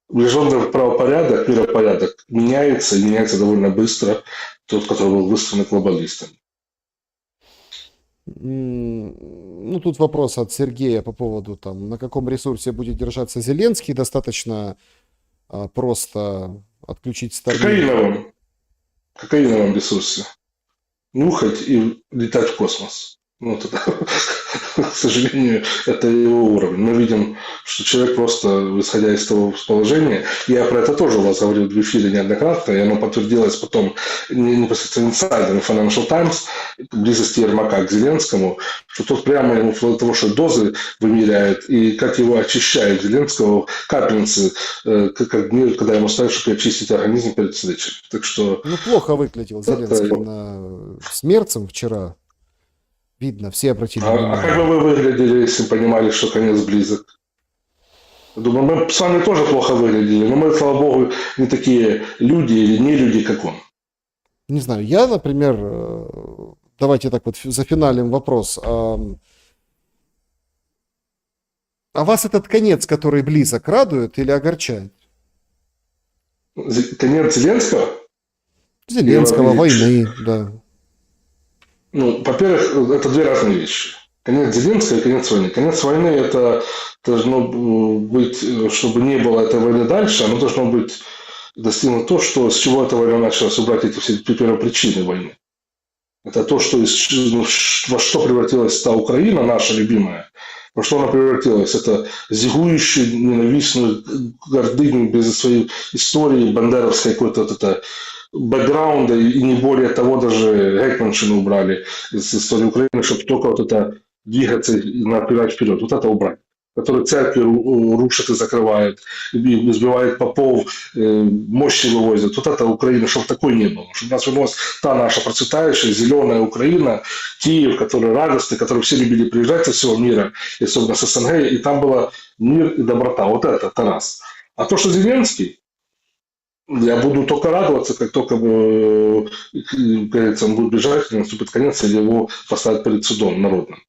международный правопорядок, миропорядок меняется и меняется довольно быстро, тот, который был выстроен глобалистами. Ну, тут вопрос от Сергея по поводу, там, на каком ресурсе будет держаться Зеленский. Достаточно просто отключить Starlink. Кокаиновом ресурсе. Нюхать и летать в космос. Ну, это, к сожалению, это его уровень. Мы видим, что человек просто, исходя из того положения, я про это тоже у вас говорил в эфире неоднократно, и оно подтвердилось потом непосредственно инсайдером Financial Times, близости Ермака к Зеленскому, что тот прямо ему вплоть до того, что дозы вымеряет, и как его очищает Зеленского капельницы, когда ему ставят, чтобы очистить организм перед встречей. Так что... Ну, плохо выглядел Зеленский с Мерцем вчера. Видно, все обратили внимание. А как бы вы выглядели, если понимали, что конец близок? Думаю, мы с вами тоже плохо выглядели, но мы, слава богу, не такие люди или не люди, как он. Не знаю, я, например, давайте так вот зафиналим вопрос. А вас этот конец, который близок, радует или огорчает? Конец Зеленского? Зеленского, войны, да. Ну, во-первых, это две разные вещи. Конец Зеленского и конец войны. Конец войны это должно быть, чтобы не было этой войны дальше, оно должно быть достигнуто то, что с чего эта война началась, убрать эти все первопричины войны. Это то, что во что превратилась та Украина, наша любимая, во что она превратилась. Это зигующую, ненавистную гордыню без своей истории, бандеровской какой-то вот это бэкграунда, и не более того, даже гетманщину убрали из истории Украины, чтобы только вот это двигаться и напирать вперед. Вот это убрать. Которые церкви рушат и закрывают, и сбивают попов, мощи вывозят. Вот это Украина, чтобы такой не было. Чтобы у нас вернулась та наша процветающая, зеленая Украина, Киев, который радостный, который все любили приезжать со всего мира, и особенно с СНГ, и там была мир и доброта. Вот это раз. А то, что Зеленский, я буду только радоваться, как только он будет бежать, или наступит конец, или его поставят перед судом народным.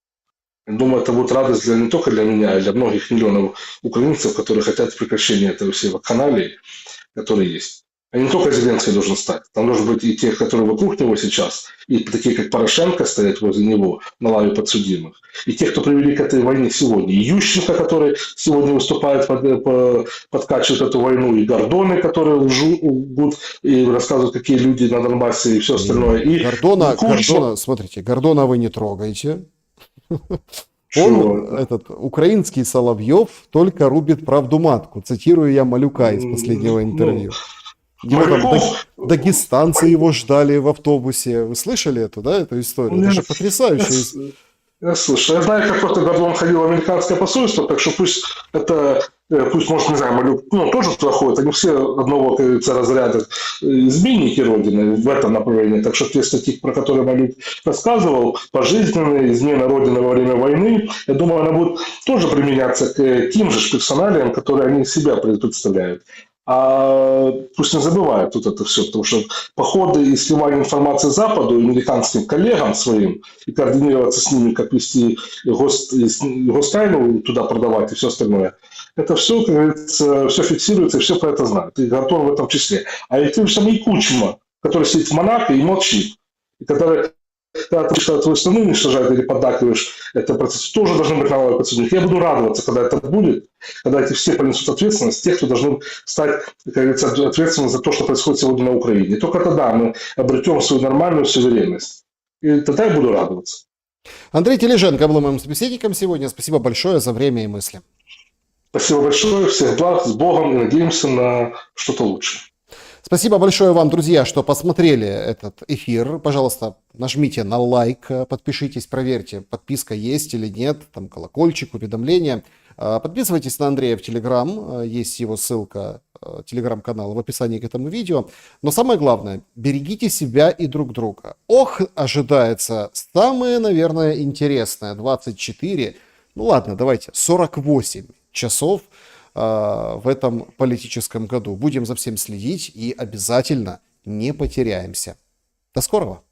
Думаю, это будет радость не только для меня, а для многих миллионов украинцев, которые хотят прекращения этого всего каналии, которые есть. А не только Зеленский должен стать. Там должен быть и те, которые вокруг него сейчас, и такие, как Порошенко, стоять возле него на лаве подсудимых, и те, кто привели к этой войне сегодня. И Ющенко, который сегодня выступает, подкачивает эту войну, и Гордоны, которые лгут и рассказывают, какие люди на Донбассе и все остальное. И Гордона, смотрите, Гордона вы не трогайте. Он, этот украинский Соловьев, только рубит правду матку. Цитирую я Малюка из последнего интервью. Его там дагестанцы его ждали в автобусе. Вы слышали эту историю? Это же потрясающе. Я слышу. Я знаю, как просто Гордон ходил в американское посольство, так что пусть это, пусть, может, не знаю, Малюк, ну, тоже туда ходит, они все одного, как говорится, разряда изменники Родины в этом направлении. Так что те статьи, про которые Малюк рассказывал, пожизненные, измена Родины во время войны, я думаю, она будет тоже применяться к тем же персоналиям, которые они из себя представляют. А пусть не забывают тут это все, потому что походы и сливание информации Западу, американским коллегам своим, и координироваться с ними, как вести гостайну туда продавать и все остальное, это все, как говорится, все фиксируется, и все про это знают. И Гартон в этом числе. А и тем же самый Кучма, который сидит в Монако и молчит, и который, когда ты твою страну уничтожает или поддакиваешь, это процесс тоже должны быть налоговые подсудимых. Я буду радоваться, когда это будет, когда эти все понесут ответственность, тех, кто должны стать, как говорится, ответственными за то, что происходит сегодня на Украине. И только тогда мы обретем свою нормальную суверенность. И тогда я буду радоваться. Андрей Тележенко был моим собеседником сегодня. Спасибо большое за время и мысли. Спасибо большое, всех благ, с Богом, и надеемся на что-то лучшее. Спасибо большое вам, друзья, что посмотрели этот эфир. Пожалуйста, нажмите на лайк, подпишитесь, проверьте, подписка есть или нет, там колокольчик, уведомления. Подписывайтесь на Андрея в Телеграм, есть его ссылка, Телеграм-канал в описании к этому видео. Но самое главное, берегите себя и друг друга. Ох, ожидается самое, наверное, интересное, 24, ну ладно, давайте, 48 часов в этом политическом году. Будем за всем следить и обязательно не потеряемся. До скорого!